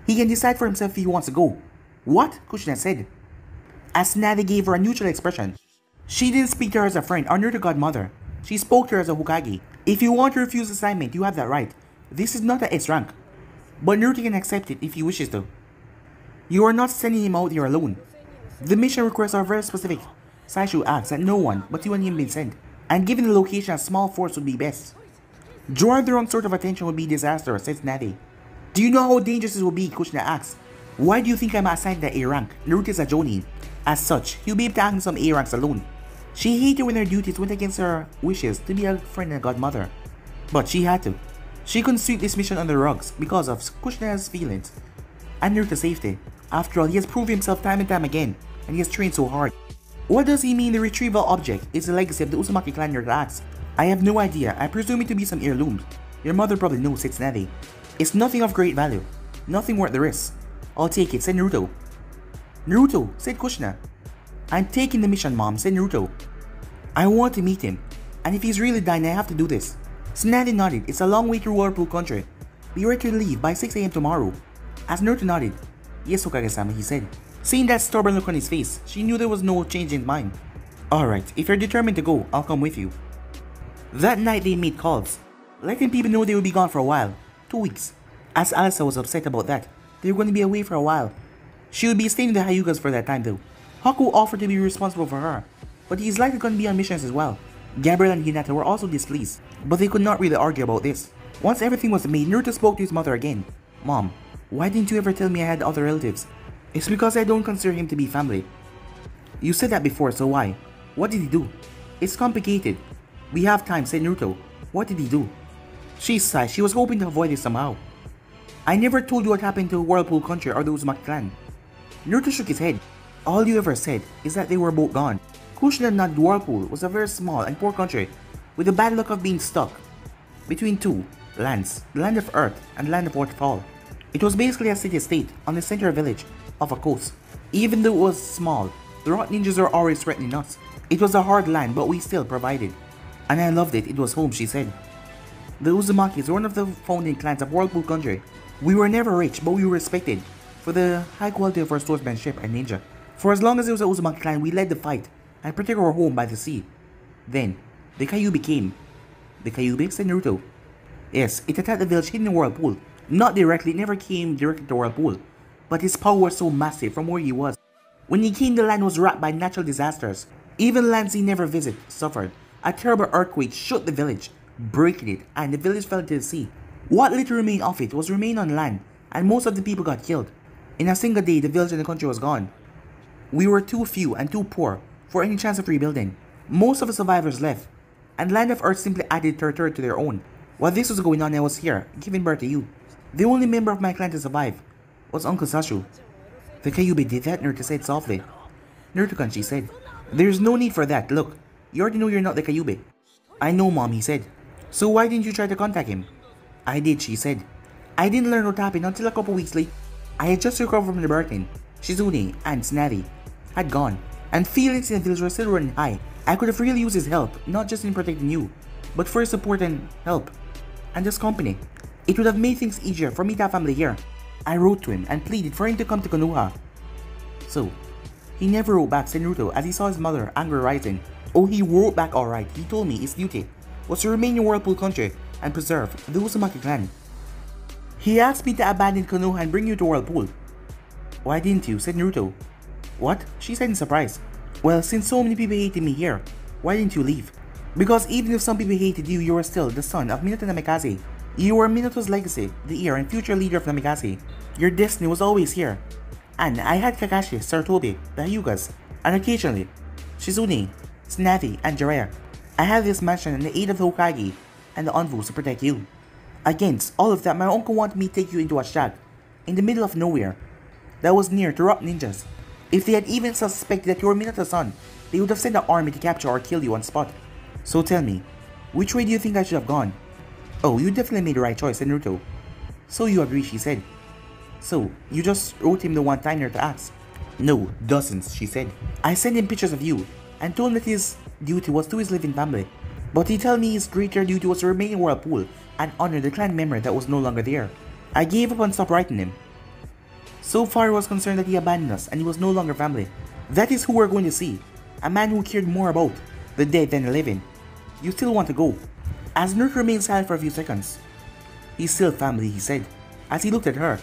[SPEAKER 1] He can decide for himself if he wants to go. What? Kushina said. As Tsunade gave her a neutral expression. She didn't speak to her as a friend or Naruto godmother. She spoke to her as a Hokage. If you want to refuse assignment, you have that right. This is not a S rank. But Naruto can accept it if he wishes to. You are not sending him out here alone. The mission requests are very specific. Sashu asks that no one but you and him be sent. And given the location, a small force would be best. Drawing the wrong sort of attention would be disastrous, says Tsunade. Do you know how dangerous this will be? Kushina asks. Why do you think I'm assigned the A rank? Naruto is a Jonin. As such, he'll be able to handle some A ranks alone. She hated when her duties went against her wishes to be a friend and godmother. But she had to. She couldn't sweep this mission under the rugs because of Kushina's feelings and Naruto's safety. After all, he has proved himself time and time again, and he has trained so hard. What does he mean the retrieval object is the legacy of the Uzumaki clan? Naruto asks. I have no idea. I presume it to be some heirlooms. Your mother probably knows, said Tsunade. It's nothing of great value. Nothing worth the risk. I'll take it, said Naruto. Naruto, said Kushina. I'm taking the mission, Mom, said Naruto. I want to meet him, and if he's really dying, I have to do this. Tsunade nodded. It's a long way through Whirlpool Country. Be ready to leave by 6 AM tomorrow. As Naruto nodded. Yes, Hokage-sama, he said. Seeing that stubborn look on his face, she knew there was no change in mind. Alright, if you're determined to go, I'll come with you. That night they made calls, letting people know they would be gone for a while. 2 weeks. As Alisa was upset about that, they were going to be away for a while. She would be staying in the Hyugas for that time though. Haku offered to be responsible for her, but he's likely going to be on missions as well. Gabriel and Hinata were also displeased, but they could not really argue about this. Once everything was made, Naruto spoke to his mother again. Mom, why didn't you ever tell me I had other relatives? It's because I don't consider him to be family. You said that before, so why? What did he do? It's complicated. We have time, said Naruto. What did he do? She sighed. She was hoping to avoid this somehow. I never told you what happened to Whirlpool Country or the Uzumaki clan. Naruto shook his head. All you ever said is that they were both gone. Kushina nodded. Whirlpool was a very small and poor country with the bad luck of being stuck between two lands, the land of Earth and the land of Waterfall. It was basically a city-state on the center village of a coast. Even though it was small, the rock ninjas were always threatening us. It was a hard land, but we still provided. And I loved it. It was home, she said. The Uzumakis were one of the founding clans of Whirlpool Country. We were never rich, but we were respected for the high quality of our swordsmanship and ninja. For as long as it was a Uzumaki clan, we led the fight and protected our home by the sea. Then, the Kyuubi came. The Kyuubi, said Naruto. Yes, it attacked the village hidden in Whirlpool. Not directly, it never came directly to Whirlpool. But his power was so massive from where he was. When he came, the land was wrapped by natural disasters. Even lands he never visited suffered. A terrible earthquake shook the village, breaking it, and the village fell into the sea. What little remained of it was remained on land, and most of the people got killed. In a single day, the village and the country was gone. We were too few and too poor for any chance of rebuilding. Most of the survivors left, and Land of Earth simply added territory to their own. While this was going on, I was here, giving birth to you. The only member of my clan to survive was Uncle Sashu. The Kyuubi did that, Naruto said softly. Naruto-kun, she said. There's no need for that. Look, you already know you're not the Kyuubi. I know, Mom, he said. So why didn't you try to contact him? I did, she said. I didn't learn what happened until a couple weeks later. I had just recovered from the birthing. Shizune and Tsunade had gone, and feelings in the village were still running high. I could have really used his help, not just in protecting you, but for his support and help, and his company. It would have made things easier for me to have family here. I wrote to him and pleaded for him to come to Konoha. So, he never wrote back, said Naruto as he saw his mother, anger rising. Oh, he wrote back alright. He told me his duty was to remain in Whirlpool country and preserve the Uzumaki clan. He asked me to abandon Konoha and bring you to Whirlpool. Why didn't you? Said Naruto. What? She said in surprise. Well, since so many people hated me here, why didn't you leave? Because even if some people hated you, you were still the son of Minato Namikaze. You were Minato's legacy, the heir and future leader of Namikaze. Your destiny was always here. And I had Kakashi, Sarutobi, the Hyugas, and occasionally, Shizune, Tsunade, and Jiraiya. I had this mansion and the aid of the Hokage and the envoys to protect you. Against all of that, my uncle wanted me to take you into a shack in the middle of nowhere that was near to rock ninjas. If they had even suspected that you were Minato's son, they would have sent an army to capture or kill you on spot. So tell me, which way do you think I should have gone? Oh, you definitely made the right choice, said Naruto. So you agree, she said. So, you just wrote him the one-liner to ask? No, dozens, she said. I sent him pictures of you and told him that his duty was to his living family. But he told me his greater duty was to remain in Whirlpool and honor the clan member that was no longer there. I gave up and stopped writing him. So far, I was concerned that he abandoned us and he was no longer family. That is who we're going to see. A man who cared more about the dead than the living. You still want to go? As Naruto remained silent for a few seconds. He's still family, he said, as he looked at her.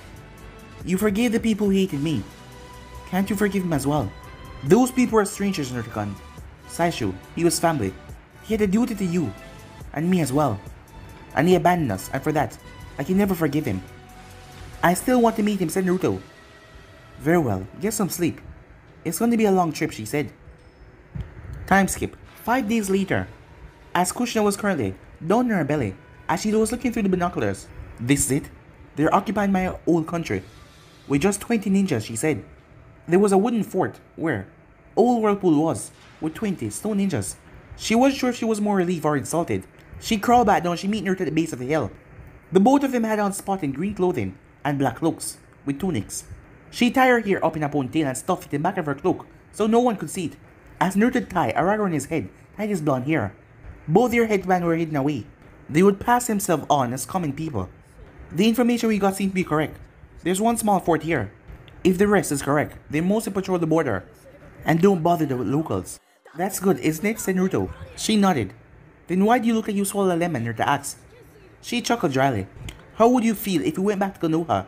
[SPEAKER 1] You forgave the people who hated me. Can't you forgive him as well? Those people were strangers, Naruto-kun. Saishu, he was family. He had a duty to you, and me as well. And he abandoned us, and for that, I can never forgive him. I still want to meet him, said Naruto. Very well, get some sleep. It's going to be a long trip, she said. Time skip. 5 days later, as Kushina was currently down in her belly, as she was looking through the binoculars. This is it? They're occupying my old country. With just 20 ninjas, she said. There was a wooden fort where old Whirlpool was, with 20 stone ninjas. She wasn't sure if she was more relieved or insulted. She crawled back down, she met Naruto at the base of the hill. The both of them had on spotted green clothing and black cloaks, with tunics. She tied her hair up in a ponytail and stuffed it in the back of her cloak, so no one could see it. As Naruto tied a rag on his head, tied his blonde hair. Both their headbands were hidden away. They would pass themselves on as common people. The information we got seemed to be correct. There's one small fort here. If the rest is correct, they mostly patrol the border and don't bother the locals. That's good, isn't it? Said Naruto. She nodded. Then why do you look like you swallowed a lemon? Naruto asked. She chuckled dryly. How would you feel if you went back to Konoha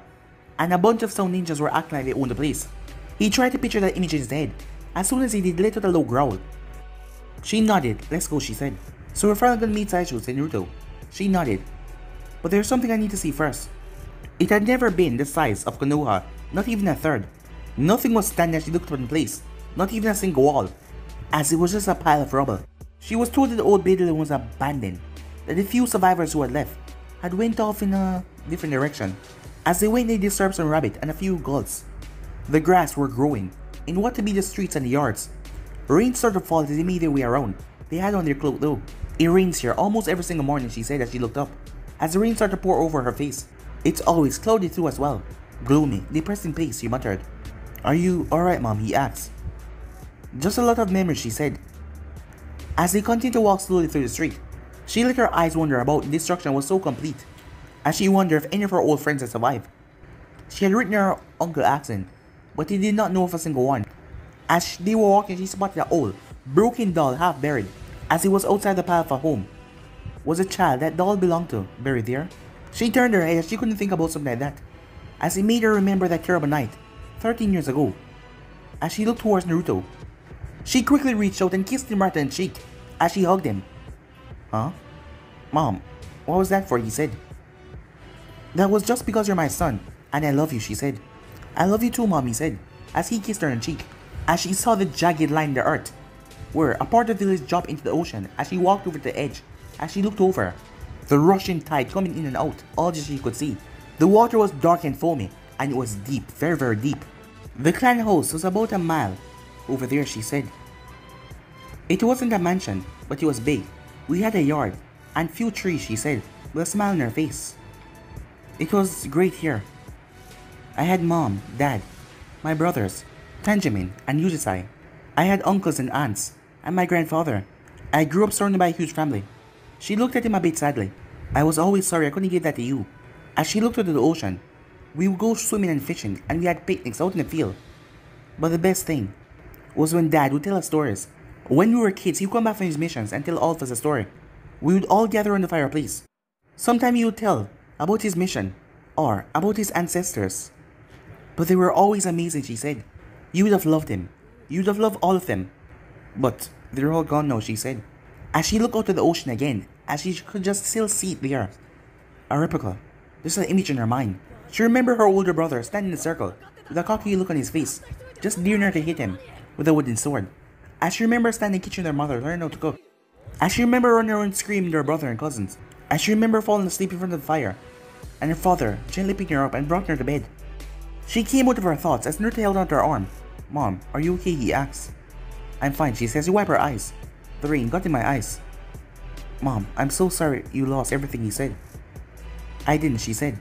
[SPEAKER 1] and a bunch of stone ninjas were acting like they owned the place? He tried to picture that image in his head. As soon as he did, let out a low growl. She nodded. Let's go, she said. So we're finally gonna meet Saishu, said Naruto. She nodded. But there's something I need to see first. It had never been the size of Konoha, not even a third. Nothing was standing as she looked up in place, not even a single wall, as it was just a pile of rubble. She was told that the old Bedouin was abandoned, that the few survivors who had left had went off in a different direction. As they went, they disturbed some rabbit and a few gulls. The grass were growing in what to be the streets and the yards. Rain started to fall as they made their way around. They had on their cloak though. It rains here almost every single morning, she said as she looked up. As the rain started to pour over her face. It's always cloudy too as well. Gloomy, depressing place, she muttered. Are you alright, Mom? He asked. Just a lot of memories, she said. As they continued to walk slowly through the street, she let her eyes wander about. The destruction was so complete, as she wondered if any of her old friends had survived. She had written her uncle accent, but he did not know of a single one. As they were walking, she spotted an old, broken doll half buried. As he was outside the pile of a home, was a child that doll belonged to buried there? She turned her head as she couldn't think about something like that, as it made her remember that terrible night, 13 years ago. As she looked towards Naruto, she quickly reached out and kissed him right on the cheek as she hugged him. Huh? Mom, what was that for? He said. That was just because you're my son, and I love you, she said. I love you too, Mom, he said, as he kissed her on the cheek. As she saw the jagged line in the earth, where a part of the village dropped into the ocean, as she walked over to the edge, as she looked over, the rushing tide coming in and out, all that she could see. The water was dark and foamy, and it was deep, very, very deep. The clan house was about a mile over there, she said. It wasn't a mansion, but it was big. We had a yard, and few trees, she said, with a smile on her face. It was great here. I had Mom, Dad, my brothers, Tanjamin, and Yujisai. I had uncles and aunts, and my grandfather. I grew up surrounded by a huge family. She looked at him a bit sadly. I was always sorry I couldn't give that to you. As she looked into the ocean, We would go swimming and fishing, and we had picnics out in the field. But the best thing was when Dad would tell us stories. When we were kids, he would come back from his missions and tell all of us a story. We would all gather around the fireplace. Sometimes he would tell about his mission, or about his ancestors. But they were always amazing, she said. You would have loved him. You would have loved all of them. But they're all gone now, she said. As she looked out to the ocean again, as she could just still see it there. A replica. Just an image in her mind. She remembered her older brother standing in a circle, with a cocky look on his face, just daring her to hit him with a wooden sword. As she remembered standing in the kitchen with her mother, learning how to cook. As she remembered running around screaming to her brother and cousins. As she remembered falling asleep in front of the fire, and her father gently picking her up and brought her to bed. She came out of her thoughts as Naruto held onto her arm. Mom, are you okay? He asks. I'm fine, she says. You wipe her eyes. The rain got in my eyes. Mom, I'm so sorry you lost everything, he said. I didn't, she said.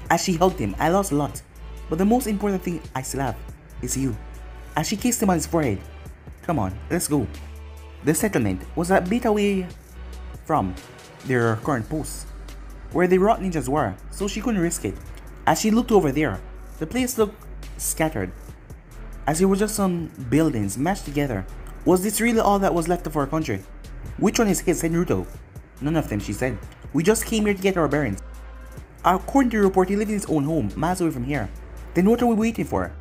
[SPEAKER 1] As she hugged him, I lost a lot, but the most important thing I still have is you. As she kissed him on his forehead. Come on, let's go. The settlement was a bit away from their current post, where the rock ninjas were, so she couldn't risk it. As she looked over there, the place looked scattered, as there were just some buildings mashed together. Was this really all that was left of our country? Which one is his, said Naruto. None of them, she said. We just came here to get our bearings. According to the report, he lived in his own home, miles away from here. Then what are we waiting for?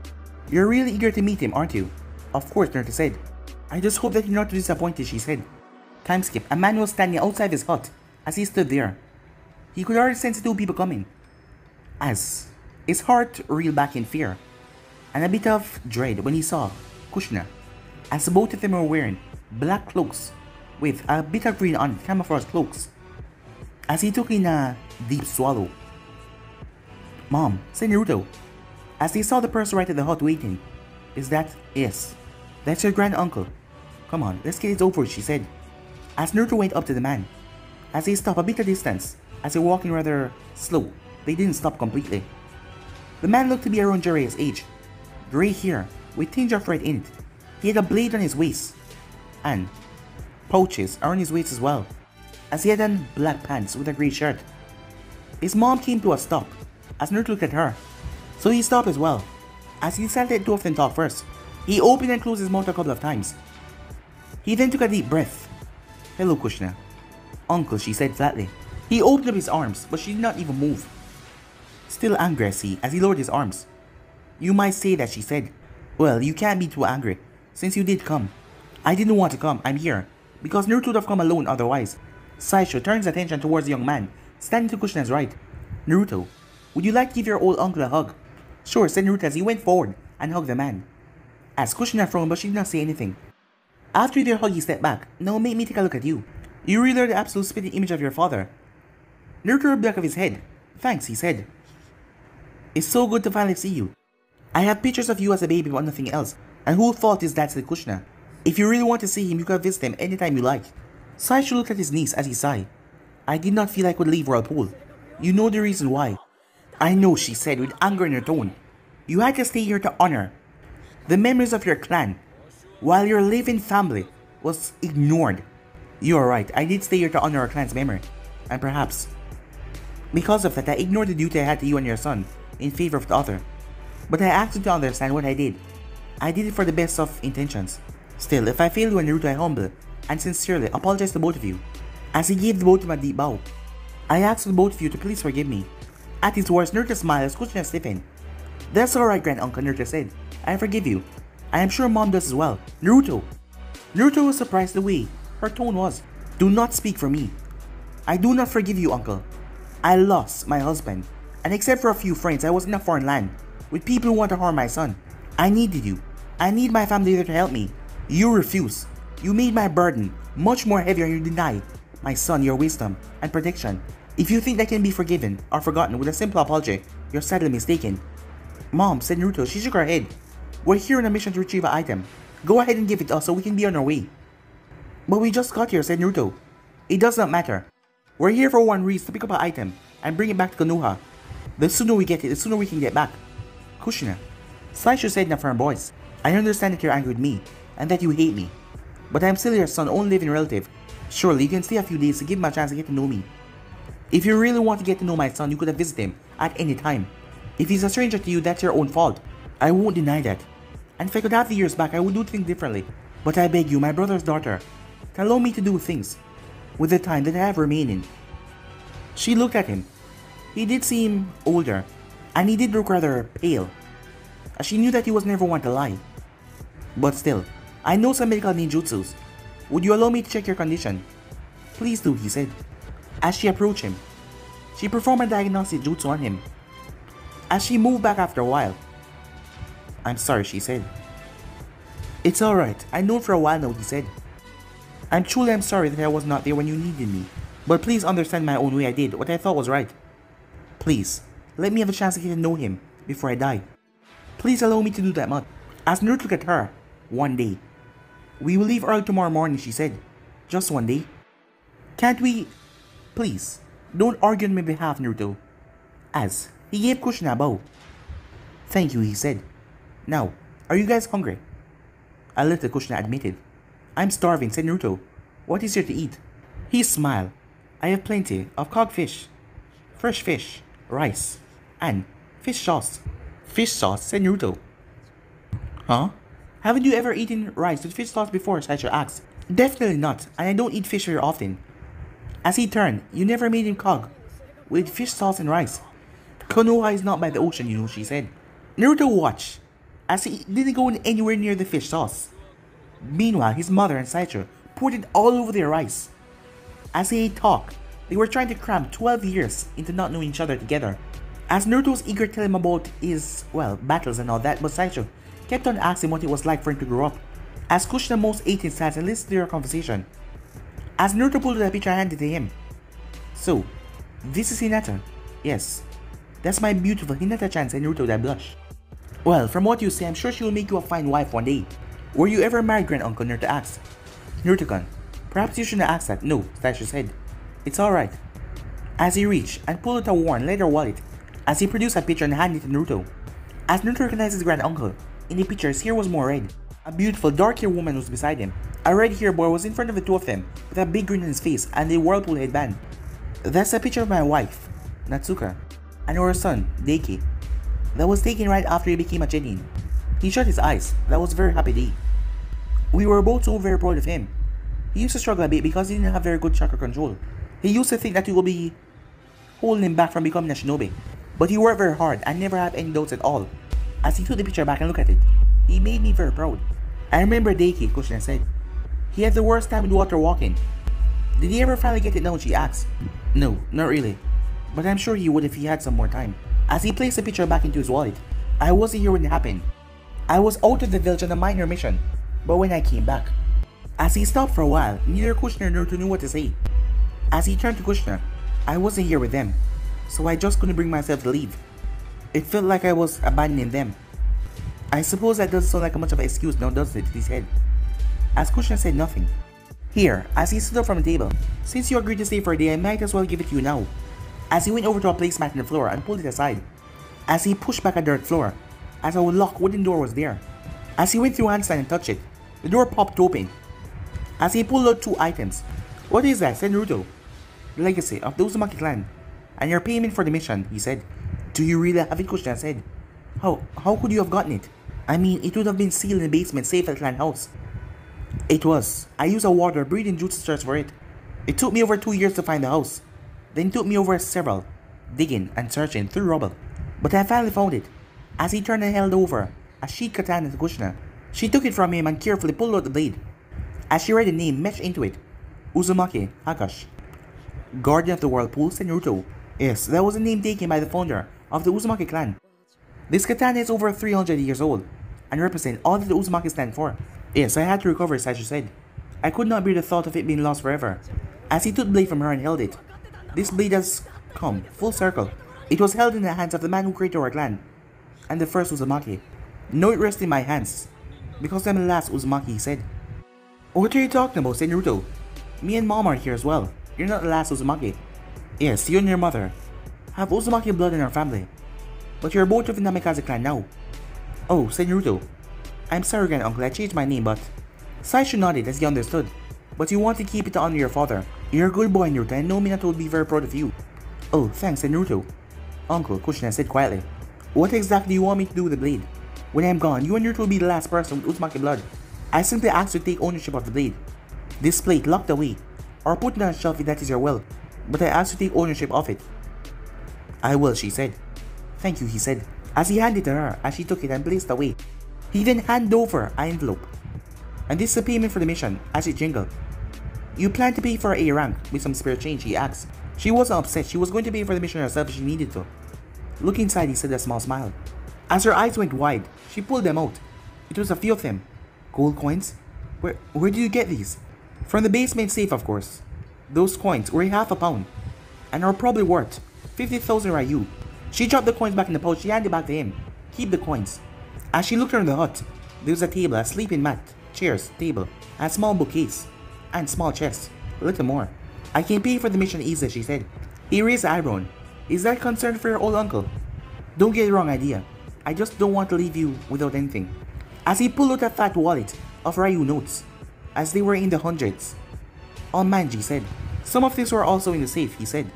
[SPEAKER 1] You're really eager to meet him, aren't you? Of course, Naruto said. I just hope that you're not too disappointed, she said. Time skip. A man was standing outside his hut as he stood there. He could already sense two people coming. As his heart reeled back in fear and a bit of dread when he saw Kushina, as both of them were wearing black cloaks with a bit of green on it, camouflage cloaks. As he took in a deep swallow. Mom, said Naruto, as they saw the person right at the hut waiting. Is that? Yes. That's your grand uncle. Come on, let's get it over, she said. As Naruto went up to the man. As they stopped a bit of distance, as they were walking rather slow, they didn't stop completely. The man looked to be around Jiraiya's age. Grey hair, with tinge of red in it. He had a blade on his waist, and pouches around his waist as well, as he had on black pants with a grey shirt. His mom came to a stop, as Naruto looked at her, so he stopped as well. As he decided to two of them talk first, he opened and closed his mouth a couple of times. He then took a deep breath. Hello, Kushina. Uncle, she said flatly. He opened up his arms, but she did not even move. Still angry, I see, as he lowered his arms. You might say that, she said. Well, you can't be too angry, since you did come. I didn't want to come, I'm here, because Naruto would have come alone otherwise. Saisho turns attention towards the young man, standing to Kushina's right. Naruto, would you like to give your old uncle a hug? Sure, said Naruto as he went forward and hugged the man. As Kushina frowned, but she did not say anything. After their hug, he stepped back. Now make me take a look at you. You really are the absolute spitting image of your father. Naruto rubbed the back of his head. Thanks, he said. It's so good to finally see you. I have pictures of you as a baby but nothing else. And whose fault is that, said Kushina. If you really want to see him, you can visit him anytime you like. Saisho looked at his niece as he sighed. I did not feel I could leave Whirlpool. You know the reason why. I know, she said with anger in her tone. You had to stay here to honor the memories of your clan, while your living family was ignored. You are right, I did stay here to honor our clan's memory, and perhaps because of that I ignored the duty I had to you and your son in favor of the other. But I asked you to understand what I did. I did it for the best of intentions. Still, if I failed you and Naruto, I humble and sincerely apologize to both of you. As he gave the both of them a deep bow, I asked the both of you to please forgive me. At his words, Naruto smiled as Kushina stiffened. That's alright, Grand Uncle, Naruto said. I forgive you. I am sure Mom does as well. Naruto! Naruto was surprised the way her tone was. Do not speak for me. I do not forgive you, Uncle. I lost my husband, and except for a few friends, I was in a foreign land with people who want to harm my son. I needed you. I need my family there to help me. You refuse. You made my burden much more heavier and you deny my son your wisdom and protection. If you think that can be forgiven or forgotten with a simple apology, you're sadly mistaken. Mom, said Naruto. She shook her head. We're here on a mission to retrieve an item. Go ahead and give it to us so we can be on our way. But we just got here, said Naruto. It does not matter. We're here for one reason, to pick up an item and bring it back to Konoha. The sooner we get it, the sooner we can get back. Kushina. Saisho said in a firm voice. I understand that you're angry with me and that you hate me. But I'm still your son, only living relative. Surely you can stay a few days to give him a chance to get to know me. If you really want to get to know my son, you could have visited him at any time. If he's a stranger to you, that's your own fault. I won't deny that. And if I could have the years back, I would do things differently. But I beg you, my brother's daughter, to allow me to do things with the time that I have remaining. She looked at him. He did seem older, and he did look rather pale, as she knew that he was never one to lie. But still, I know some medical ninjutsus. Would you allow me to check your condition? Please do, he said. As she approached him, she performed a diagnostic jutsu on him. As she moved back after a while, I'm sorry, she said. It's alright, I know for a while now, he said. I'm sorry that I was not there when you needed me, but please understand my own way. I did what I thought was right. Please, let me have a chance to get to know him before I die. Please allow me to do that much. As Naruto looked at her, one day. We will leave early tomorrow morning, she said. Just one day. Can't we? Please, don't argue on my behalf, Naruto. As he gave Kushina a bow. Thank you, he said. Now, are you guys hungry? A little, Kushina admitted. I'm starving, said Naruto. What is there to eat? He smiled. I have plenty of cod fish, fresh fish, rice, and fish sauce. Fish sauce, said Naruto. Huh? Haven't you ever eaten rice with fish sauce before? Saicho asked. Definitely not, and I don't eat fish very often. As he turned, you never made him cog with fish sauce and rice. Konoha is not by the ocean, you know, she said. Naruto watched as he didn't go anywhere near the fish sauce. Meanwhile, his mother and Saicho poured it all over their rice. As they talked, they were trying to cram 12 years into not knowing each other together. As Naruto was eager to tell him about his, battles and all that, but Saicho kept on asking what it was like for him to grow up. As Kushina most ate in silence and listened to their conversation. As Naruto pulled out a picture and handed it to him. So, this is Hinata. Yes, that's my beautiful Hinata-chan, said Naruto with a blush. Well, from what you say, I'm sure she will make you a fine wife one day. Were you ever married, Grand-Uncle? Naruto asked. Naruto-kun, perhaps you shouldn't ask that. No, Saicho said. It's alright. As he reached and pulled out a worn leather wallet, as he produced a picture and handed it to Naruto. As Naruto recognized his grand-uncle, in the picture his hair was more red. A beautiful dark-haired woman was beside him. A red-haired boy was in front of the two of them, with a big grin on his face and a whirlpool headband. That's a picture of my wife, Natsuka, and our son, Daiki. That was taken right after he became a Chunin. He shut his eyes. That was a very happy day. We were both so very proud of him. He used to struggle a bit because he didn't have very good chakra control. He used to think that he would be holding him back from becoming a shinobi. But he worked very hard and never had any doubts at all. As he took the picture back and looked at it, he made me very proud. I remember Daiki, Kushina said. He had the worst time with water walking. Did he ever finally get it down, she asked. No, not really. But I'm sure he would if he had some more time. As he placed the picture back into his wallet, I wasn't here when it happened. I was out of the village on a minor mission, but when I came back. As he stopped for a while, neither Kushina nor Naruto knew what to say. As he turned to Kushina, I wasn't here with them, so I just couldn't bring myself to leave. It felt like I was abandoning them. I suppose that doesn't sound like much of an excuse now, doesn't it? He said. As Kushina said nothing. Here, as he stood up from the table, since you agreed to stay for a day, I might as well give it to you now. As he went over to a placemat on the floor and pulled it aside. As he pushed back a dirt floor, as a locked wooden door was there. As he went through a handstand and touched it, the door popped open. As he pulled out two items. What is that? Said Naruto. The legacy of the Uzumaki clan. And your payment for the mission, he said. Do you really have it? Kushina said. How could you have gotten it? I mean, it would have been sealed in the basement safe at the clan house. It was. I used a water breathing jutsu search for it. It took me over 2 years to find the house. Then it took me over several, digging and searching through rubble. But I finally found it. As he turned and held over a sheath katana to Kushina, she took it from him and carefully pulled out the blade. As she read the name etched into it, Uzumaki Kushina, Guardian of the Whirlpool, said Naruto. Yes, that was a name taken by the founder of the Uzumaki clan. This katana is over 300 years old and represents all that the Uzumaki stand for. Yes, I had to recover it, Saicho said. I could not bear the thought of it being lost forever. As he took the blade from her and held it, this blade has come full circle. It was held in the hands of the man who created our clan, and the first Uzumaki. Now it rests in my hands, because I'm the last Uzumaki, he said. What are you talking about? Said Naruto. Me and Mom are here as well. You're not the last Uzumaki. Yes, you and your mother have Uzumaki blood in our family, but you're both of the Namikaze clan now. Oh, said Naruto. I'm sorry again, uncle, I changed my name, but... Saicho nodded as he understood. But you want to keep it to honor your father. You're a good boy, Naruto, and no Minato will be very proud of you. Oh, thanks, said Naruto. Uncle, Kushina said quietly. What exactly do you want me to do with the blade? When I'm gone, you and Naruto will be the last person with Uzumaki blood. I simply ask you to take ownership of the blade. This plate locked away, or put it on a shelf if that is your will, but I ask you to take ownership of it. I will, she said. Thank you, he said, as he handed it to her as she took it and placed it away. He then handed over an envelope. And this is a payment for the mission, as it jingled. You plan to pay for a rank with some spare change, he asked. She wasn't upset, she was going to pay for the mission herself if she needed to. Looking inside, he said with a small smile. As her eyes went wide, she pulled them out. It was a few of them. Gold coins? Where did you get these? From the basement safe, of course. Those coins were half a pound, and are probably worth 50,000 Ryu. She dropped the coins back in the pouch, she handed it back to him. Keep the coins. As she looked around the hut, there was a table, a sleeping mat, chairs, table, and a small bookcase, and small chest. A little more. I can pay for the mission easily, she said. He raised an eyebrow. Is that concern for your old uncle? Don't get the wrong idea. I just don't want to leave you without anything. As he pulled out a fat wallet of Ryu notes, as they were in the hundreds. Oh man, he said. Some of these were also in the safe, he said.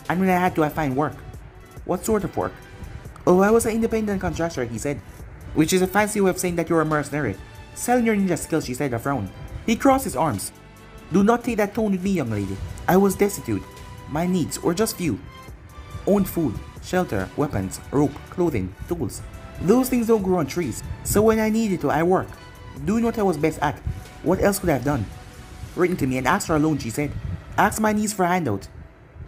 [SPEAKER 1] And when I had to, I find work. What sort of work? Oh, I was an independent contractor, he said. Which is a fancy way of saying that you're a mercenary. Selling your ninja skills, she said, a frown. He crossed his arms. Do not take that tone with me, young lady. I was destitute. My needs were just few. Owned food, shelter, weapons, rope, clothing, tools. Those things don't grow on trees. So when I needed to, I worked. Doing what I was best at. What else could I have done? Written to me and asked for a loan, she said. Asked my niece for a handout.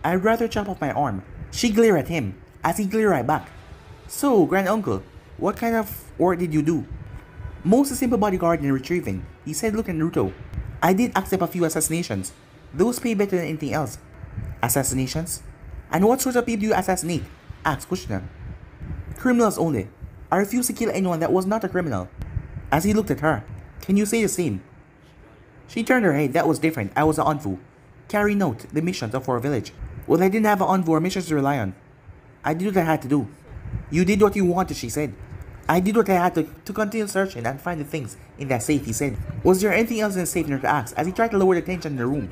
[SPEAKER 1] I'd rather chop off my arm. She glared at him, as he glared right back. So, grand uncle, what kind of work did you do? Most simple bodyguard and retrieving, he said, looking at Naruto. I did accept a few assassinations. Those pay better than anything else. Assassinations? And what sort of people do you assassinate? Asked Kushina. Criminals only. I refuse to kill anyone that was not a criminal. As he looked at her, can you say the same? She turned her head. That was different. I was an envoy, carrying out the missions of our village. Well, I didn't have an envoy or missions to rely on. I did what I had to do. You did what you wanted, she said. I did what I had to continue searching and find the things in that safe, he said. Was there anything else in the safe Naruto asked as he tried to lower the tension in the room?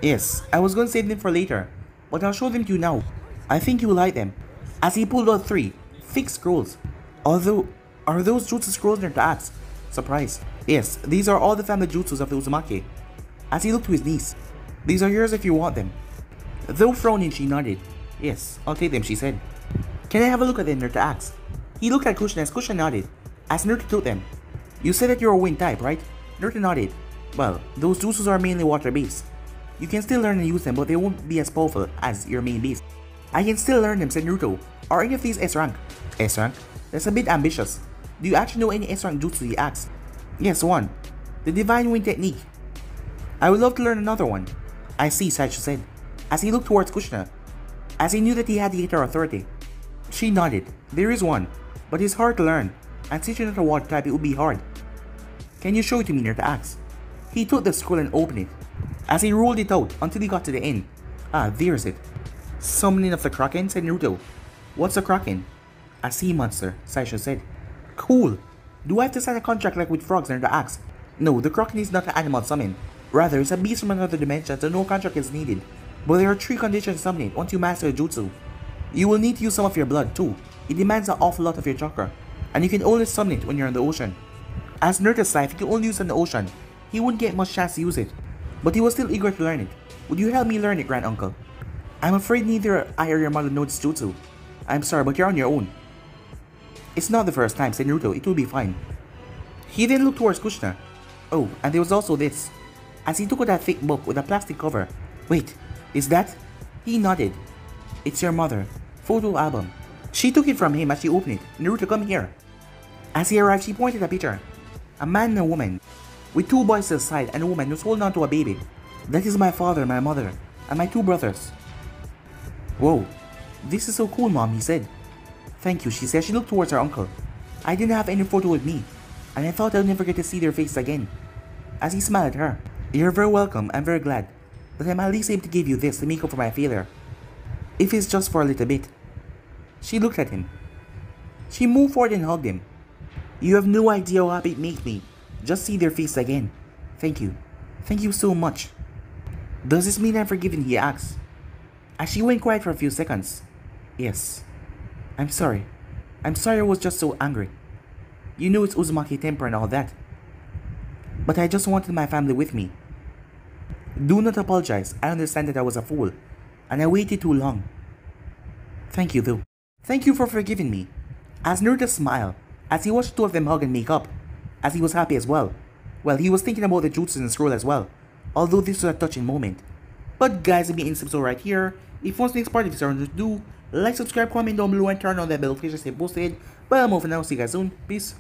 [SPEAKER 1] Yes, I was going to save them for later, but I'll show them to you now. I think you will like them. As he pulled out 3 fixed scrolls. Although, are those jutsu scrolls Naruto asked? Surprised. Yes, these are all the family jutsus of the Uzumaki. As he looked to his niece. These are yours if you want them. Though frowning, she nodded. Yes, I'll take them, she said. Can I have a look at them, Naruto asked. He looked at Kushina as Kushina nodded. As Naruto took them. You said that you're a wind type, right? Naruto nodded. Well, those jutsus are mainly water based. You can still learn and use them, but they won't be as powerful as your main base. I can still learn them, said Naruto. Are any of these S rank? S rank? That's a bit ambitious. Do you actually know any S rank jutsu, he asked. Yes, one. The Divine Wind Technique. I would love to learn another one. I see, Saicho said, as he looked towards Kushina, as he knew that he had the Gator authority. She nodded. There is one, but it's hard to learn, and since you're not a water type, it would be hard. Can you show it to me, Naruto asked. He took the scroll and opened it, as he rolled it out until he got to the end. Ah, there's it. Summoning of the Kraken, said Naruto. What's a Kraken? A sea monster, Saicho said. Cool. Do I have to sign a contract like with frogs, Naruto asked. No, the Kraken is not an animal summon. Rather, it's a beast from another dimension, so no contract is needed. But there are 3 conditions to summon it once you master the jutsu. You will need to use some of your blood too. It demands an awful lot of your chakra, and you can only summon it when you're in the ocean. As Naruto's life, he can only use it in the ocean. He wouldn't get much chance to use it, but he was still eager to learn it. Would you help me learn it, grand uncle? I'm afraid neither I or your mother know this jutsu. I'm sorry, but you're on your own. It's not the first time, said Naruto. It will be fine. He then looked towards Kushina. Oh, and there was also this. As he took out that thick book with a plastic cover. Wait, is that? He nodded. It's your mother. Photo album. She took it from him as she opened it. Naruto, come here. As he arrived, she pointed at a picture. A man and a woman, with 2 boys to the side and a woman who's holding on to a baby. That is my father and my mother, and my 2 brothers. Whoa, this is so cool, Mom, he said. Thank you, she said. She looked towards her uncle. I didn't have any photo with me, and I thought I'd never get to see their faces again. As he smiled at her. You're very welcome. I'm very glad that I'm at least able to give you this to make up for my failure. If it's just for a little bit. She looked at him. She moved forward and hugged him. You have no idea how happy it makes me. Just see their face again. Thank you. Thank you so much. Does this mean I'm forgiven? He asked. As she went quiet for a few seconds. Yes. I'm sorry. I'm sorry I was just so angry. You know it's Uzumaki temper and all that. But I just wanted my family with me. Do not apologize. I understand that I was a fool. And I waited too long. Thank you though. Thank you for forgiving me. As Naruto smiled, as he watched the two of them hug and make up, as he was happy as well. Well, he was thinking about the jutsu and scroll as well. Although this was a touching moment. But guys, if you end this episode right here, if you want the next part of this, to do, like, subscribe, comment down below, and turn on that bell notification to stay posted. But I'm over now. See you guys soon. Peace.